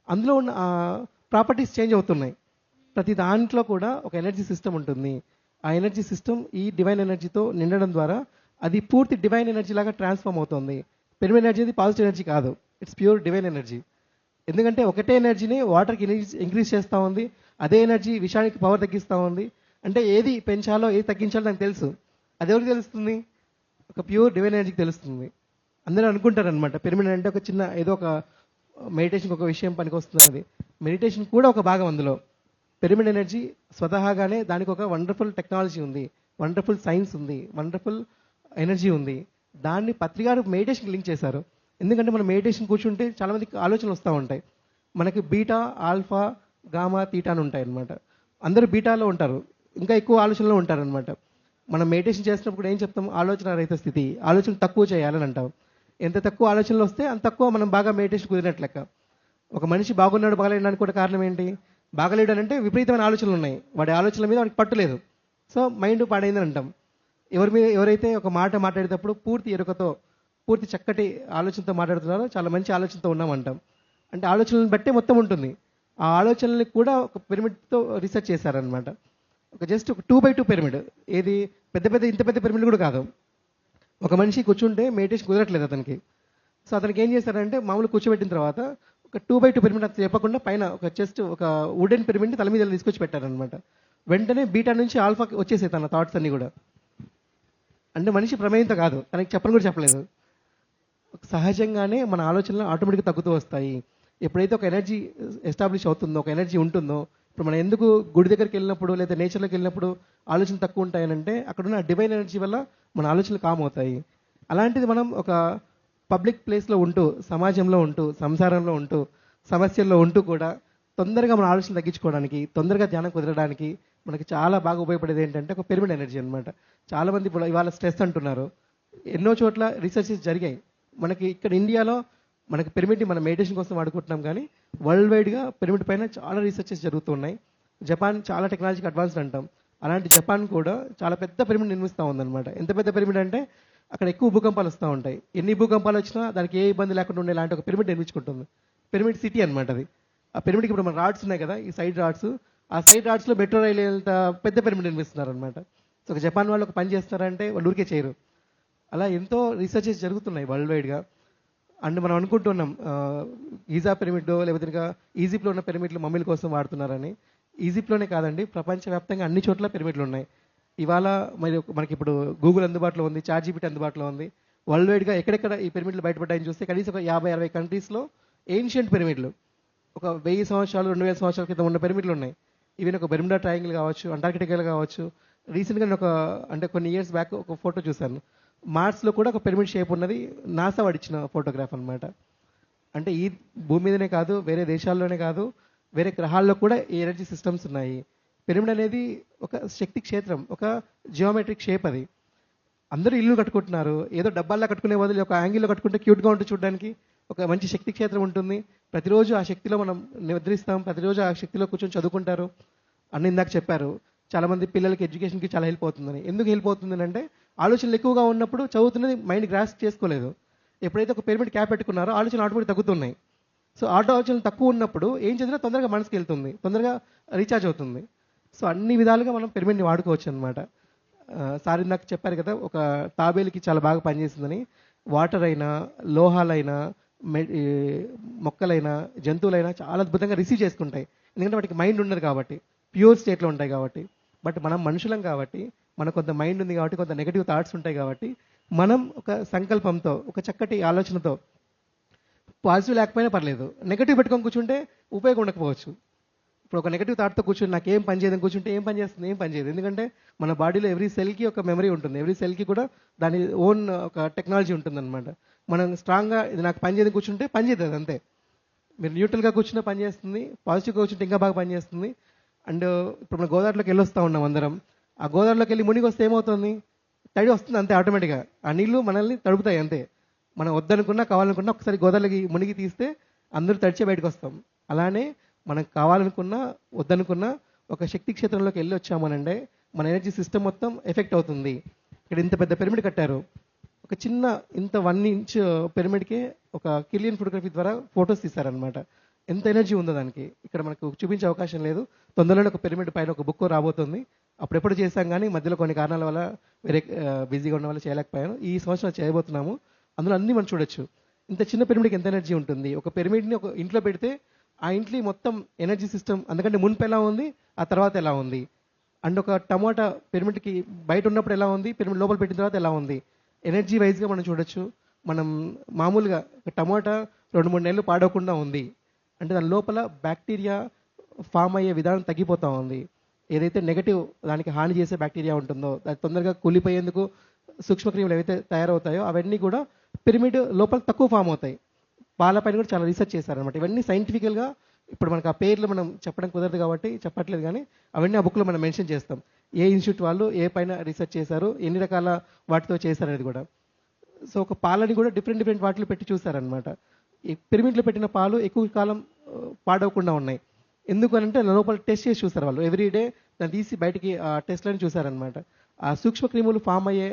అందులో ఉన్న ప్రాపర్టీస్ చేంజ్ అవుతున్నాయి. ప్రతి దాంట్లో కూడా ఒక ఎనర్జీ సిస్టమ్ ఉంటుంది. ఆ ఎనర్జీ సిస్టమ్ ఈ డివైన్ ఎనర్జీతో నిండడం ద్వారా అది పూర్తి డివైన్ ఎనర్జీ లాగా ట్రాన్స్ఫార్మ్ అవుతుంది. పిరమిడ్ ఎనర్జీ అది పాజిటివ్ ఎనర్జీ కాదు, ఇట్స్ ప్యూర్ డివైన్ ఎనర్జీ. ఎందుకంటే ఒకటే ఎనర్జీని వాటర్కి ఇంక్రీజ్ చేస్తూ ఉంది, అదే ఎనర్జీ విషయానికి పవర్ తగ్గిస్తూ ఉంది. అంటే ఏది పెంచాలో ఏది తగ్గించాలో నాకు తెలుసు. అది ఎవరికి తెలుస్తుంది? ఒక ప్యూర్ డివైన్ ఎనర్జీకి తెలుస్తుంది. అందరూ అనుకుంటారనమాట పిరమిడ్ అంటే ఒక చిన్న ఏదో ఒక మెడిటేషన్కి ఒక విషయం పనికి వస్తుంది. అది మెడిటేషన్ కూడా ఒక భాగం అందులో. పిరమిడ్ ఎనర్జీ స్వతహాగానే దానికి ఒక వండర్ఫుల్ టెక్నాలజీ ఉంది, వండర్ఫుల్ సైన్స్ ఉంది, వండర్ఫుల్ ఎనర్జీ ఉంది. దాన్ని పత్రికారు మెడిటేషన్కి లింక్ చేశారు. ఎందుకంటే మనం మెడిటేషన్ కూర్చుంటే చాలా మందికి ఆలోచనలు వస్తూ ఉంటాయి. మనకి బీటా, ఆల్ఫా, గామా, తీటా అని ఉంటాయి అనమాట. అందరూ బీటాలో ఉంటారు, ఇంకా ఎక్కువ ఆలోచనలో ఉంటారనమాట. మనం మెడిటేషన్ చేసినప్పుడు ఏం చెప్తాం? ఆలోచన రహిత స్థితి, ఆలోచన తక్కువ చేయాలని అంటాం. ఎంత తక్కువ ఆలోచనలు వస్తే అంత తక్కువ మనం బాగా మెడిటేషన్ కుదిరినట్లు లెక్క. ఒక మనిషి బాగున్నాడు బాగలేడానికి కూడా కారణం ఏంటి? బాగలేడు అని అంటే విపరీతమైన ఆలోచనలు ఉన్నాయి, వాడి ఆలోచనల మీద వాడికి పట్టులేదు, సో మైండ్ పాడైందని అంటాం. ఎవరైతే ఒక మాట మాట్లాడేటప్పుడు పూర్తి ఎరుకతో, పూర్తి చక్కటి ఆలోచనతో మాట్లాడుతున్నారో చాలా మంచి ఆలోచనతో ఉన్నామంటాం. అంటే ఆలోచనలను బట్టే మొత్తం ఉంటుంది. ఆ ఆలోచనల్ని కూడా ఒక పిరమిడ్తో రీసెర్చ్ చేశారనమాట. ఒక జస్ట్ ఒక 2x2 పిరమిడ్, ఏది ఇంత పెద్ద పిరమిడ్ కూడా కాదు. ఒక మనిషి కూర్చుంటే మెడిటేషన్ కుదరట్లేదు అతనికి. సో అతనికి ఏం చేశారంటే మామూలు కూర్చోబెట్టిన తర్వాత ఒక 2x2 పిరమిడ్ అది చెప్పకుండా పైన ఒక జస్ట్ ఒక వుడెన్ పిరమిడ్ని తల మీద తీసుకొచ్చి పెట్టారనమాట. వెంటనే బీటా నుంచి ఆల్ఫాకి వచ్చేసాయి తన థాట్స్ అన్ని కూడా. అంటే మనిషి ప్రమేయంతో కాదు, తనకి చెప్పని కూడా చెప్పలేదు. సహజంగానే మన ఆలోచనలు ఆటోమేటిక్గా తగ్గుతూ వస్తాయి. ఎప్పుడైతే ఒక ఎనర్జీ ఎస్టాబ్లిష్ అవుతుందో, ఒక ఎనర్జీ ఉంటుందో, ఇప్పుడు మనం ఎందుకు గుడి దగ్గరికి వెళ్ళినప్పుడు లేదా నేచర్లోకి వెళ్ళినప్పుడు ఆలోచనలు తక్కువ ఉంటాయనంటే అక్కడున్న డివైన్ ఎనర్జీ వల్ల మన ఆలోచనలు కామ్ అవుతాయి. అలాంటిది మనం ఒక పబ్లిక్ ప్లేస్లో ఉంటూ, సమాజంలో ఉంటూ, సంసారంలో ఉంటూ, సమస్యల్లో ఉంటూ కూడా తొందరగా మన ఆలోచనలు తగ్గించుకోవడానికి, తొందరగా ధ్యానం కుదరడానికి మనకి చాలా బాగా ఉపయోగపడేది ఏంటంటే ఒక పిరమిడ్ ఎనర్జీ అనమాట. చాలామంది ఇప్పుడు ఇవాళ స్ట్రెస్ అంటున్నారు. ఎన్నో చోట్ల రీసెర్చెస్ జరిగాయి. మనకి ఇక్కడ ఇండియాలో మనకి పిరమిడ్ని మనం మెడిటేషన్ కోసం వాడుకుంటున్నాం, కానీ వరల్డ్ వైడ్గా పిరమిడ్ పైన చాలా రీసెర్చెస్ జరుగుతున్నాయి. జపాన్ చాలా టెక్నాలజీకి అడ్వాన్స్డ్ అంటాం. అలాంటి జపాన్ కూడా చాలా పెద్ద పిరమిడ్ నిర్మిస్తూ ఉందన్నమాట. ఎంత పెద్ద పిరమిడ్ అంటే అక్కడ ఎక్కువ భూకంపాలు వస్తూ ఉంటాయి. ఎన్ని భూకంపాలు వచ్చినా దానికి ఏ ఇబ్బంది లేకుండా ఉండే లాంటి ఒక పిరమిడ్ నిర్మించుకుంటుంది. పిరమిడ్ సిటీ అనమాట అది. ఆ పిరమిడ్కి ఇప్పుడు మన రాడ్స్ ఉన్నాయి కదా, ఈ సైడ్ రాడ్స్, ఆ సైడ్ రాడ్స్లో మెట్రో రైలు ఎంత పెద్ద పిరమిడ్ నిర్మిస్తున్నారు అనమాట. సో ఒక జపాన్ వాళ్ళు ఒక పని చేస్తారంటే వాళ్ళు ఊరికే చేయరు. అలా ఎంతో రీసెర్చెస్ జరుగుతున్నాయి వరల్డ్ వైడ్గా. అండ్ మనం అనుకుంటున్నాం గీజా పిరమిడ్ లేకపోతే ఇంకా ఈజిప్ట్లో ఉన్న పిరమిడ్లు మమ్మీల కోసం వాడుతున్నారని. ఈజిప్ట్లోనే కాదండి, ప్రపంచవ్యాప్తంగా అన్ని చోట్ల పిరమిడ్లు ఉన్నాయి. ఇవాళ మరి మనకి ఇప్పుడు గూగుల్ అందుబాటులో ఉంది, ChatGPT అందుబాటులో ఉంది. వరల్డ్ వైడ్గా ఎక్కడెక్కడ ఈ పిరమిడ్లు బయటపడ్డాయని చూస్తే కనీసం ఒక 50-60 కంట్రీస్లో ఏన్షియంట్ పిరమిడ్లు, ఒక 1000 సంవత్సరాలు 2000 సంవత్సరాల క్రితం ఉన్న పిరమిడ్లు ఉన్నాయి. ఈవెన్ ఒక బెర్ముడా ట్రయాంగిల్ కావచ్చు, అంటార్కిటికల్ కావచ్చు, రీసెంట్గా నేను అంటే కొన్ని ఇయర్స్ బ్యాక్ ఒక ఫోటో చూశాను. మార్స్లో కూడా ఒక పిరమిడ్ షేప్ ఉన్నది, నాసా వాడిచ్చిన ఫోటోగ్రాఫ్ అన్నమాట. అంటే ఈ భూమి మీదనే కాదు, వేరే దేశాల్లోనే కాదు, వేరే గ్రహాల్లో కూడా ఈ ఎనర్జీ సిస్టమ్స్ ఉన్నాయి. పిరమిడ్ అనేది ఒక శక్తి క్షేత్రం, ఒక జియోమెట్రిక్ షేప్. అది అందరూ ఇల్లు కట్టుకుంటున్నారు, ఏదో డబ్బాల్లో కట్టుకునే బదులు ఒక యాంగిల్లో కట్టుకుంటే క్యూట్గా ఉంటుంది చూడడానికి. ఒక మంచి శక్తి క్షేత్రం ఉంటుంది. ప్రతిరోజు ఆ శక్తిలో మనం నిద్రిస్తాం, ప్రతిరోజు ఆ శక్తిలో కూర్చొని చదువుకుంటారు అని ఇందాక చెప్పారు. చాలామంది పిల్లలకి ఎడ్యుకేషన్కి చాలా హెల్ప్ అవుతుందని. ఎందుకు హెల్ప్ అవుతుంది అంటే ఆలోచనలు ఎక్కువగా ఉన్నప్పుడు చదువుతున్నది మైండ్ గ్రాస్ప్ చేసుకోలేదు. ఎప్పుడైతే ఒక పిరమిడ్ క్యాప్ పెట్టుకున్నారో ఆలోచనలు ఆటోమేటిక్ తగ్గుతున్నాయి. సో ఆలోచనలు తక్కువ ఉన్నప్పుడు ఏం చదివినా తొందరగా మనసుకి వెళ్తుంది, తొందరగా రీఛార్జ్ అవుతుంది. సో అన్ని విధాలుగా మనం పిరమిడ్ని వాడుకోవచ్చు అనమాట. సార్ ఇందాక చెప్పారు కదా, ఒక తాబేలుకి చాలా బాగా పనిచేస్తుందని. వాటర్ అయినా, లోహాలైనా, మొక్కలైనా, జంతువులైనా చాలా అద్భుతంగా రిసీవ్ చేసుకుంటాయి. ఎందుకంటే వాటికి మైండ్ ఉండదు కాబట్టి, ప్యూర్ స్టేట్లో ఉంటాయి కాబట్టి. బట్ మనం మనుషులం కాబట్టి, మనకు కొంత మైండ్ ఉంది కాబట్టి, కొంత నెగిటివ్ థాట్స్ ఉంటాయి కాబట్టి, మనం ఒక సంకల్పంతో, ఒక చక్కటి ఆలోచనతో, పాజిటివ్ లేకపోయినా పర్లేదు, నెగిటివ్ పెట్టుకొని కూర్చుంటే ఉపయోగం ఉండకపోవచ్చు. ఇప్పుడు ఒక నెగిటివ్ థాట్తో కూర్చొని నాకు ఏం పని చేయదని కూర్చుంటే ఏం పని చేస్తుంది? ఏం పని చేయదు. ఎందుకంటే మన బాడీలో ఎవ్రీ సెల్కి ఒక మెమరీ ఉంటుంది, ఎవ్రీ సెల్కి కూడా దాని ఓన్ ఒక టెక్నాలజీ ఉంటుందన్నమాట. మనం స్ట్రాంగ్గా ఇది నాకు పని చేయదని కూర్చుంటే పని చేయదు, అంతే. మీరు న్యూట్రల్గా కూర్చున్నా పని చేస్తుంది, పాజిటివ్గా కూర్చుంటే ఇంకా బాగా పని చేస్తుంది. అండ్ ఇప్పుడు మనం గోదావరిలోకి వెళ్ళొస్తూ ఉన్నాం అందరం. ఆ గోదావరిలోకి వెళ్ళి మునిగి వస్తే ఏమవుతుంది? తడి వస్తుంది అంతే, ఆటోమేటిక్గా. ఆ నీళ్లు మనల్ని తడుపుతాయి అంతే. మనం వద్దనుకున్నా కావాలనుకున్నా ఒకసారి గోదావరికి మునిగి తీస్తే అందరూ తడిచే బయటకు వస్తాం. అలానే మనకు కావాలనుకున్నా వద్దనుకున్నా ఒక శక్తి క్షేత్రంలోకి వెళ్ళి వచ్చామనంటే మన ఎనర్జీ సిస్టమ్ మొత్తం ఎఫెక్ట్ అవుతుంది. ఇక్కడ ఇంత పెద్ద పిరమిడ్ కట్టారు, ఒక చిన్న ఇంత 1 ఇంచ్ పిరమిడ్కే ఒక కిలియన్ ఫోటోగ్రఫీ ద్వారా ఫొటోస్ తీశారనమాట. ఎంత ఎనర్జీ ఉందో దానికి. ఇక్కడ మనకు చూపించే అవకాశం లేదు. తొందరలోనే ఒక పిరమిడ్ పైన ఒక బుక్ రాబోతుంది. అప్పుడెప్పుడు చేశాం కానీ మధ్యలో కొన్ని కారణాల వల్ల వేరే బిజీగా ఉన్న వల్ల చేయలేకపోయాను. ఈ సంవత్సరం చేయబోతున్నాము. అందులో అన్నీ మనం చూడొచ్చు. ఇంత చిన్న పిరమిడ్కి ఎంత ఎనర్జీ ఉంటుంది. ఒక పిరమిడ్ని ఒక ఇంట్లో పెడితే ఆ ఇంట్లో మొత్తం ఎనర్జీ సిస్టమ్ అందుకంటే మునుపు ఎలా ఉంది, ఆ తర్వాత ఎలా ఉంది. అండ్ ఒక టమాటా పిరమిడ్కి బయట ఉన్నప్పుడు ఎలా ఉంది, పిరమిడ్ లోపల పెట్టిన తర్వాత ఎలా ఉంది, ఎనర్జీ వైజ్గా మనం చూడొచ్చు. మనం మామూలుగా టమాటా 2-3 నెలలు పాడవకుండా ఉంది అంటే దాని లోపల బ్యాక్టీరియా ఫామ్ అయ్యే విధానం తగ్గిపోతూ ఉంది. ఏదైతే నెగటివ్ దానికి హాని చేసే బ్యాక్టీరియా ఉంటుందో అది తొందరగా కూలిపోయేందుకు సూక్ష్మక్రిములు ఏవైతే తయారవుతాయో అవన్నీ కూడా పిరమిడ్ లోపల తక్కువ ఫామ్ అవుతాయి. పాలపైన కూడా చాలా రీసెర్చ్ చేశారనమాట. ఇవన్నీ సైంటిఫికల్గా ఇప్పుడు మనకు ఆ పేర్లు మనం చెప్పడం కుదరదు కాబట్టి చెప్పట్లేదు, కానీ అవన్నీ ఆ బుక్లో మనం మెన్షన్ చేస్తాం. ఏ ఇన్స్టిట్యూట్ వాళ్ళు ఏ పైన రీసెర్చ్ చేశారు, ఎన్ని రకాల వాటితో చేశారు అనేది కూడా. సో ఒక పాలని కూడా డిఫరెంట్ వాటిలో పెట్టి చూసారనమాట. ఈ పిరమిడ్లో పెట్టిన పాలు ఎక్కువ కాలం పాడవకుండా ఉన్నాయి. ఎందుకు అని అంటే లోపల టెస్ట్ చేసి చూస్తారు వాళ్ళు. ఎవ్రీడే దాన్ని తీసి బయటికి ఆ టెస్ట్లను చూసారనమాట. ఆ సూక్ష్మక్రిములు ఫామ్ అయ్యే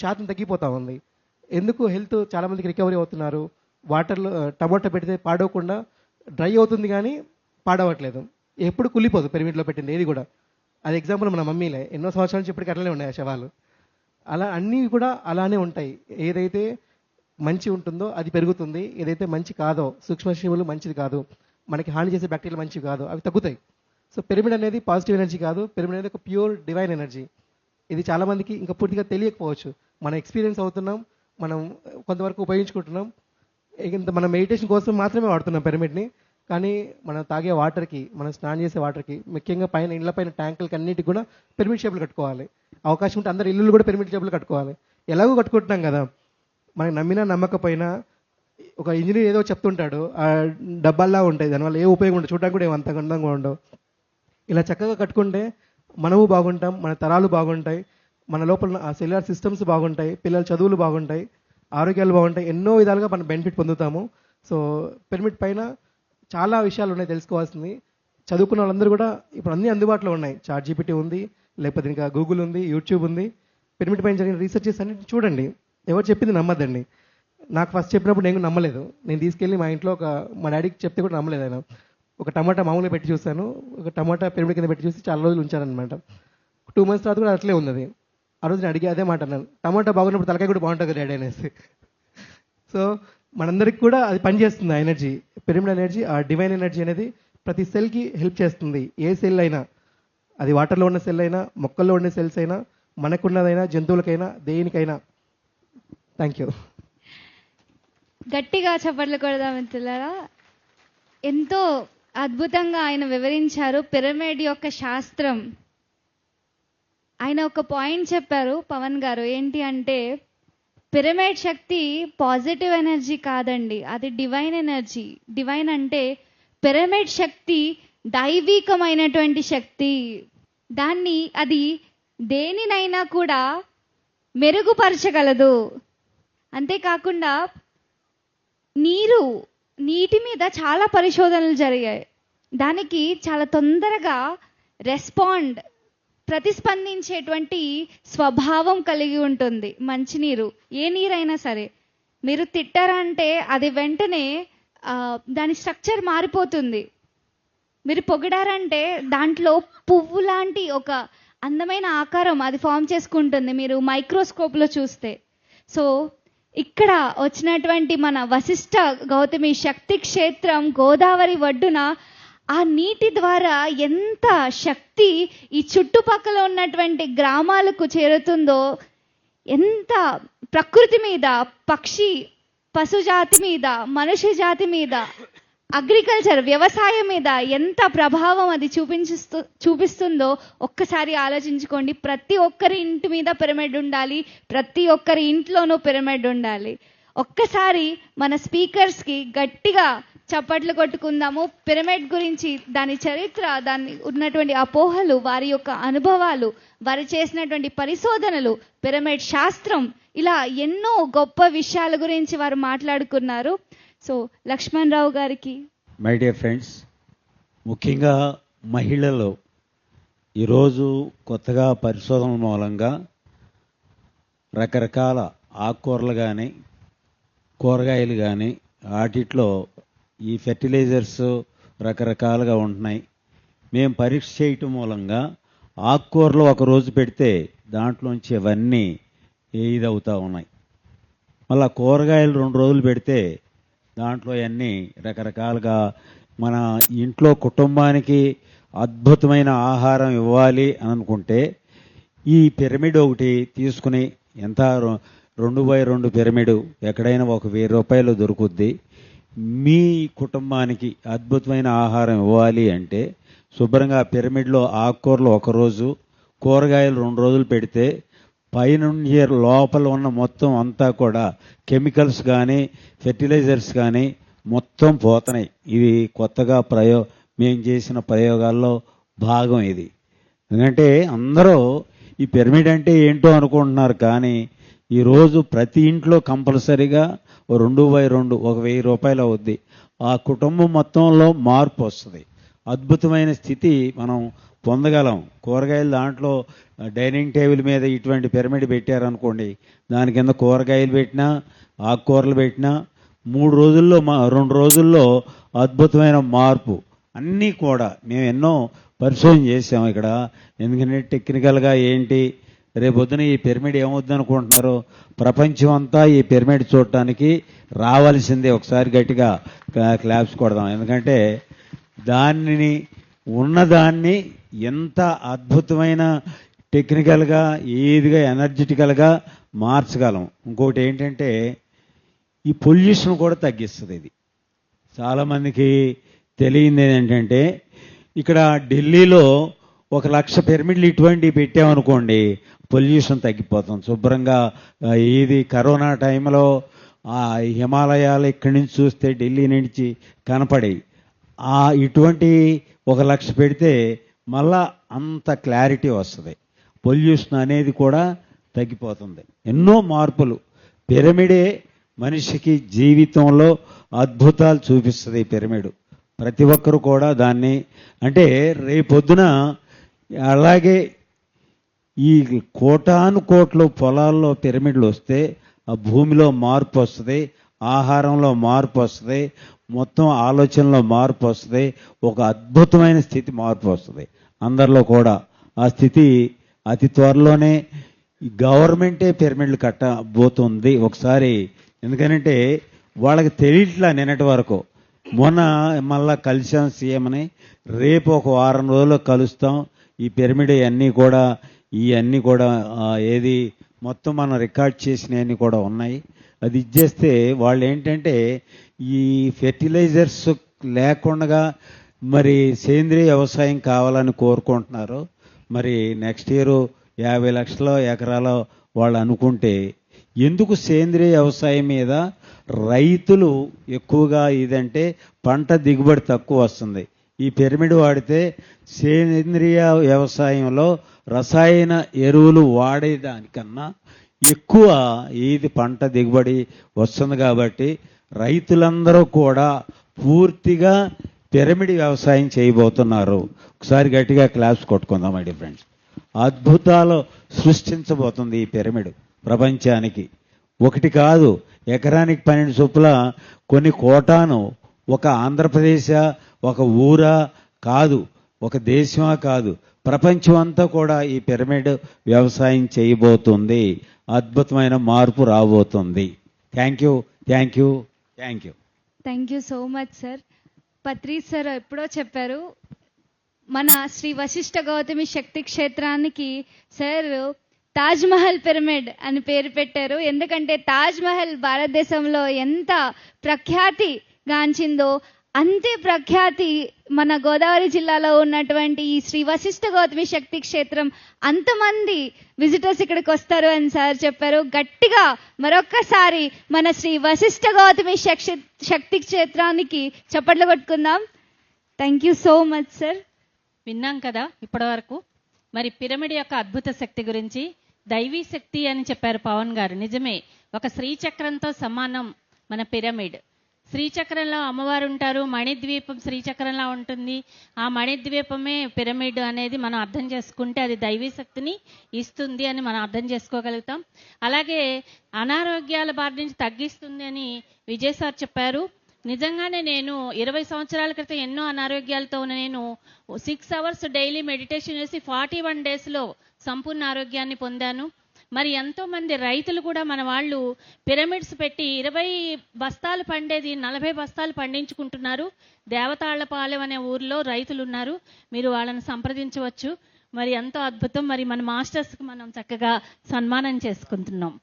శాతం తగ్గిపోతూ ఉంది. ఎందుకు హెల్త్ చాలామందికి రికవరీ అవుతున్నారు. వాటర్లో టమాటా పెడితే పాడవకుండా డ్రై అవుతుంది కానీ పాడవట్లేదు. ఎప్పుడు కుళ్ళిపోదు పిరమిడ్లో పెట్టింది ఏది కూడా. అది ఎగ్జాంపుల్ మన మమ్మీలే, ఎన్నో సంవత్సరాల నుంచి ఇప్పటికీ అట్లనే ఉన్నాయి ఆ శవాలు. అలా అన్నీ కూడా అలానే ఉంటాయి. ఏదైతే మంచి ఉంటుందో అది పెరుగుతుంది, ఏదైతే మంచి కాదో సూక్ష్మజీవులు మంచిది కాదు, మనకి హాని చేసే బ్యాక్టీరియా మంచివి కాదు, అవి తగ్గుతాయి. సో పిరమిడ్ అనేది పాజిటివ్ ఎనర్జీ కాదు, పిరమిడ్ అనేది ఒక ప్యూర్ డివైన్ ఎనర్జీ. ఇది చాలామందికి ఇంకా పూర్తిగా తెలియకపోవచ్చు. మనం ఎక్స్పీరియన్స్ అవుతున్నాం, మనం కొంతవరకు ఉపయోగించుకుంటున్నాం. ఇంత మనం మెడిటేషన్ కోసం మాత్రమే వాడుతున్నాం పిరమిడ్ని. కానీ మనం తాగే వాటర్కి, మనం స్నానం చేసే వాటర్కి, ముఖ్యంగా పైన ఇళ్ల పైన ట్యాంకులకి అన్నిటికి కూడా పిరమిడ్ షేపులు కట్టుకోవాలి. అవకాశం ఉంటే అందరు ఇల్లు కూడా పిరమిడ్ షేపులు కట్టుకోవాలి. ఎలాగో కట్టుకుంటున్నాం కదా, మనకి నమ్మినా నమ్మకపోయినా ఒక ఇంజనీర్ ఏదో చెప్తుంటాడు, ఆ డబ్బాల్లా ఉంటాయి, దానివల్ల ఏ ఉపయోగం ఉండదు, చూడడానికి కూడా ఏమంత అందంగా ఉండవు. ఇలా చక్కగా కట్టుకుంటే మనము బాగుంటాం, మన తరాలు బాగుంటాయి, మన లోపల ఆ సెల్యులార్ సిస్టమ్స్ బాగుంటాయి, పిల్లల చదువులు బాగుంటాయి, ఆరోగ్యాలు బాగుంటాయి, ఎన్నో విధాలుగా మనం బెనిఫిట్ పొందుతాము. సో పిరమిడ్ పైన చాలా విషయాలు ఉన్నాయి తెలుసుకోవాల్సింది. చదువుకున్న వాళ్ళందరూ కూడా ఇప్పుడు అన్నీ అందుబాటులో ఉన్నాయి. ChatGPT ఉంది, లేకపోతే ఇంకా గూగుల్ ఉంది, యూట్యూబ్ ఉంది. పిరమిడ్ పైన జరిగిన రీసెర్చెస్ అన్ని చూడండి. ఎవరు చెప్పింది నమ్మద్దండి. నాకు ఫస్ట్ చెప్పినప్పుడు నేను నమ్మలేదు. నేను తీసుకెళ్ళి మా ఇంట్లో మా డాడీకి చెప్తే కూడా నమ్మలేదు ఆయన. ఒక టమాటా మామూలుగా పెట్టి చూశాను, ఒక టమాటా పిరమిడ్ కింద పెట్టి చూసి చాలా రోజులు ఉంచానమాట. 2 months తర్వాత కూడా అట్లే ఉన్నది. ఆ రోజు నేను అడిగి అదే మాట అన్నాను, టమాటా బాగున్నప్పుడు తలకాయ కూడా బాగుంటుంది డాడీ అనేసి. సో మనందరికి కూడా అది పనిచేస్తుంది ఆ ఎనర్జీ, పిరమిడ్ ఎనర్జీ, ఆ డివైన్ ఎనర్జీ అనేది ప్రతి సెల్కి హెల్ప్ చేస్తుంది. ఏ సెల్ అయినా, అది వాటర్లో ఉన్న సెల్ అయినా, మొక్కల్లో ఉండే సెల్స్ అయినా, మనకున్నదైనా, జంతువులకైనా, దేనికైనా. Thank you. గట్టిగా చప్పట్లు కొడదాం మిత్రులారా. ఎంతో అద్భుతంగా ఆయన వివరించారు పిరమిడ్ యొక్క శాస్త్రం. ఆయన ఒక పాయింట్ చెప్పారు పవన్ గారు, ఏంటి అంటే పిరమిడ్ శక్తి పాజిటివ్ ఎనర్జీ కాదండి, అది డివైన్ ఎనర్జీ. డివైన్ అంటే పిరమిడ్ శక్తి దైవికమైనటువంటి శక్తి. అది దేనినైనా కూడా మెరుగుపరచగలదు. అంతేకాకుండా నీటి మీద చాలా పరిశోధనలు జరిగాయి. దానికి చాలా తొందరగా ప్రతిస్పందించేటువంటి స్వభావం కలిగి ఉంటుంది మంచినీరు. ఏ నీరైనా సరే మీరు తిట్టారంటే అది వెంటనే దాని స్ట్రక్చర్ మారిపోతుంది. మీరు పొగిడారంటే దాంట్లో పువ్వు లాంటి ఒక అందమైన ఆకారం అది ఫామ్ చేసుకుంటుంది మీరు మైక్రోస్కోప్లో చూస్తే. సో ఇక్కడ వచ్చినటువంటి మన వశిష్ఠ గౌతమి శక్తి క్షేత్రం గోదావరి ఒడ్డున ఆ నీటి ద్వారా ఎంత శక్తి ఈ చుట్టుపక్కల ఉన్నటువంటి గ్రామాలకు చేరుతుందో, ఎంత ప్రకృతి మీద, పశుజాతి మీద, మనుష్య జాతి మీద, అగ్రికల్చర్ వ్యవసాయం మీద ఎంత ప్రభావం అది చూపిస్తుందో ఒక్కసారి ఆలోచించుకోండి. ప్రతి ఒక్కరి ఇంటి మీద పిరమిడ్ ఉండాలి, ప్రతి ఒక్కరి ఇంట్లోనూ పిరమిడ్ ఉండాలి. ఒక్కసారి మన స్పీకర్స్కి గట్టిగా చప్పట్లు కొట్టుకుందాము. పిరమిడ్ గురించి, దాని చరిత్ర, దాన్ని ఉన్నటువంటి అపోహలు, వారి యొక్క అనుభవాలు, వారు చేసినటువంటి పరిశోధనలు, పిరమిడ్ శాస్త్రం, ఇలా ఎన్నో గొప్ప విషయాల గురించి వారు మాట్లాడుకున్నారు. సో లక్ష్మణ్ రావు గారికి. మై డియర్ ఫ్రెండ్స్, ముఖ్యంగా మహిళలు ఈరోజు కొత్తగా పరిశోధన మూలంగా రకరకాల ఆకుకూరలు కానీ కూరగాయలు కానీ వాటిట్లో ఈ ఫెర్టిలైజర్స్ రకరకాలుగా ఉంటున్నాయి. మేము పరీక్ష చేయటం మూలంగా ఆకుకూరలు ఒకరోజు పెడితే దాంట్లోంచి అవన్నీ అవుతూ ఉన్నాయి. మళ్ళీ కూరగాయలు 2 రోజులు పెడితే దాంట్లో అన్నీ రకరకాలుగా మన ఇంట్లో కుటుంబానికి అద్భుతమైన ఆహారం ఇవ్వాలి అని అనుకుంటే ఈ పిరమిడ్ ఒకటి తీసుకుని, ఎంత 2x2 పిరమిడ్ ఎక్కడైనా ఒక 1000 రూపాయలు దొరుకుద్ది. మీ కుటుంబానికి అద్భుతమైన ఆహారం ఇవ్వాలి అంటే శుభ్రంగా పిరమిడ్లో ఆకుకూరలు ఒకరోజు, కూరగాయలు 2 రోజులు పెడితే పైనుండి లోపల ఉన్న మొత్తం అంతా కూడా కెమికల్స్ కానీ ఫెర్టిలైజర్స్ కానీ మొత్తం పోతున్నాయి. ఇది కొత్తగా మేము చేసిన ప్రయోగాల్లో భాగం ఇది. ఎందుకంటే అందరూ ఈ పిరమిడ్ అంటే ఏంటో అనుకుంటున్నారు, కానీ ఈరోజు ప్రతి ఇంట్లో కంపల్సరీగా 2x2 ఒక 1000 రూపాయలు అవుద్ది. ఆ కుటుంబం మొత్తంలో మార్పు వస్తుంది. అద్భుతమైన స్థితి మనం పొందగలం. కూరగాయలు దాంట్లో డైనింగ్ టేబుల్ మీద ఇటువంటి పిరమిడ్ పెట్టారనుకోండి, దాని కింద కూరగాయలు పెట్టినా ఆకుకూరలు పెట్టినా 2 రోజుల్లో అద్భుతమైన మార్పు. అన్నీ కూడా మేము ఎన్నో పరిశోధన చేసాం ఇక్కడ. ఎందుకంటే టెక్నికల్గా ఏంటి, రేపొద్దున ఈ పిరమిడ్ ఏమవుద్ది అనుకుంటున్నారు, ప్రపంచం అంతా ఈ పిరమిడ్ చూడటానికి రావాల్సిందే. ఒకసారి గట్టిగా క్లాప్స్ కొడదాం. ఎందుకంటే ఉన్నదాన్ని ఎంత అద్భుతమైన టెక్నికల్గా ఏదిగా ఎనర్జెటికల్గా మార్చగలం. ఇంకోటి ఏంటంటే ఈ పొల్యూషన్ కూడా తగ్గిస్తుంది. ఇది చాలామందికి తెలియంది ఏంటంటే, ఇక్కడ ఢిల్లీలో 1,00,000 పిరమిడ్లు ఇటువంటివి పెట్టామనుకోండి, పొల్యూషన్ తగ్గిపోతుంది శుభ్రంగా. ఇది కరోనా టైంలో ఆ హిమాలయాలు ఇక్కడి నుంచి చూస్తే ఢిల్లీ నుంచి కనపడి, ఇటువంటి 1,00,000 పెడితే మళ్ళా అంత క్లారిటీ వస్తుంది. పొల్యూషన్ అనేది కూడా తగ్గిపోతుంది. ఎన్నో మార్పులు. పిరమిడే మనిషికి జీవితంలో అద్భుతాలు చూపిస్తుంది. ఈ పిరమిడ్ ప్రతి ఒక్కరు కూడా దాన్ని, అంటే రేపొద్దున అలాగే ఈ కోటాను పొలాల్లో పిరమిడ్లు వస్తే ఆ భూమిలో మార్పు వస్తుంది, ఆహారంలో మార్పు వస్తుంది, మొత్తం ఆలోచనలో మార్పు వస్తుంది, ఒక అద్భుతమైన స్థితి మార్పు వస్తుంది అందరిలో కూడా. ఆ స్థితి అతి త్వరలోనే గవర్నమెంటే పిరమిడ్లు కట్టబోతుంది ఒకసారి. ఎందుకంటే వాళ్ళకి తెలియట్లా నిన్నటి వరకు. మొన్న మళ్ళా కలిసాం సీఎంని, రేపు ఒక 1 వారం రోజుల్లో కలుస్తాం. ఈ పిరమిడ్ ఇవన్నీ కూడా ఏది మొత్తం మనం రికార్డ్ చేసినవన్నీ కూడా ఉన్నాయి. అది ఇచ్చేస్తే వాళ్ళు ఏంటంటే ఈ ఫెర్టిలైజర్స్ లేకుండా మరి సేంద్రియ వ్యవసాయం కావాలని కోరుకుంటున్నారు. మరి నెక్స్ట్ ఇయర్ 50 లక్షల ఎకరాల వాళ్ళు అనుకుంటే ఎందుకు సేంద్రియ వ్యవసాయం మీద రైతులు ఎక్కువగా ఇదంటే పంట దిగుబడి తక్కువ వస్తుంది. ఈ పిరమిడ్ వాడితే సేంద్రియ వ్యవసాయంలో రసాయన ఎరువులు వాడేదానికన్నా ఎక్కువ ఇది పంట దిగుబడి వస్తుంది. కాబట్టి రైతులందరూ కూడా పూర్తిగా పిరమిడ్ వ్యవసాయం చేయబోతున్నారు. ఒకసారి గట్టిగా క్లాప్స్ కొట్టుకుందాం మై డియర్ ఫ్రెండ్స్. అద్భుతాలు సృష్టించబోతుంది ఈ పిరమిడ్ ప్రపంచానికి. ఒకటి కాదు, ఎకరానికి 12 చొప్పుల కొన్ని కోటాను ఒక ఆంధ్రప్రదేశ్, ఒక ఊరా కాదు, ఒక దేశమా కాదు, ప్రపంచం అంతా కూడా ఈ పిరమిడ్ వ్యవసాయం చేయబోతుంది. అద్భుతమైన మార్పు రాబోతుంది. Thank you, thank you, thank you. Thank you so much sir. Patri sir ఎప్పుడో చెప్పారు, మన శ్రీ వశిష్ఠ గౌతమి శక్తి క్షేత్రానికి సార్ తాజ్ మహల్ పిరమిడ్ అని పేరు పెట్టారు. ఎందుకంటే తాజ్ మహల్ భారతదేశంలో ఎంత ప్రఖ్యాతి గాంచిందో అంతే ప్రఖ్యాతి మన గోదావరి జిల్లాలో ఉన్నటువంటి ఈ శ్రీ వశిష్ఠ గౌతమి శక్తి క్షేత్రం అంతమంది విజిటర్స్ ఇక్కడికి వస్తారు అని సార్ చెప్పారు. గట్టిగా మరొక్కసారి మన శ్రీ వశిష్ఠ గౌతమి శక్తి క్షేత్రానికి చప్పట్లు కొట్టుకుందాం. Thank you so much sir. విన్నాం కదా ఇప్పటివరకు. మరి పిరమిడ్ యొక్క అద్భుత శక్తి గురించి, దైవీ శక్తి అని చెప్పారు పవన్ గారు. నిజమే, ఒక శ్రీచక్రంతో సమానం మన పిరమిడ్. శ్రీచక్రంలో అమ్మవారు ఉంటారు, మణిద్వీపం శ్రీచక్రంలా ఉంటుంది. ఆ మణిద్వీపమే పిరమిడ్ అనేది మనం అర్థం చేసుకుంటే అది దైవీ శక్తిని ఇస్తుంది అని మనం అర్థం చేసుకోగలుగుతాం. అలాగే అనారోగ్యాల బారి నుంచి తగ్గిస్తుంది అని విజయ్ సార్ చెప్పారు. నిజంగానే నేను 20 సంవత్సరాల క్రితం ఎన్నో అనారోగ్యాలతో ఉన్న నేను 6 అవర్స్ డైలీ మెడిటేషన్ చేసి 41 డేస్లో సంపూర్ణ ఆరోగ్యాన్ని పొందాను. మరి ఎంతో మంది రైతులు కూడా మన వాళ్ళు పిరమిడ్స్ పెట్టి 20 బస్తాలు పండేది 40 బస్తాలు పండించుకుంటున్నారు. దేవతాళ్లపాలెం అనే ఊర్లో రైతులు ఉన్నారు, మీరు వాళ్ళని సంప్రదించవచ్చు. మరి ఎంతో అద్భుతం. మరి మన మాస్టర్స్కి మనం చక్కగా సన్మానం చేసుకుంటున్నాం.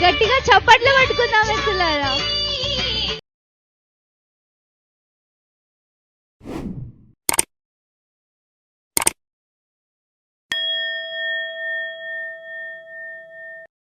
గట్టిగా చప్పట్లు పట్టుకుందాం మిత్రులారా.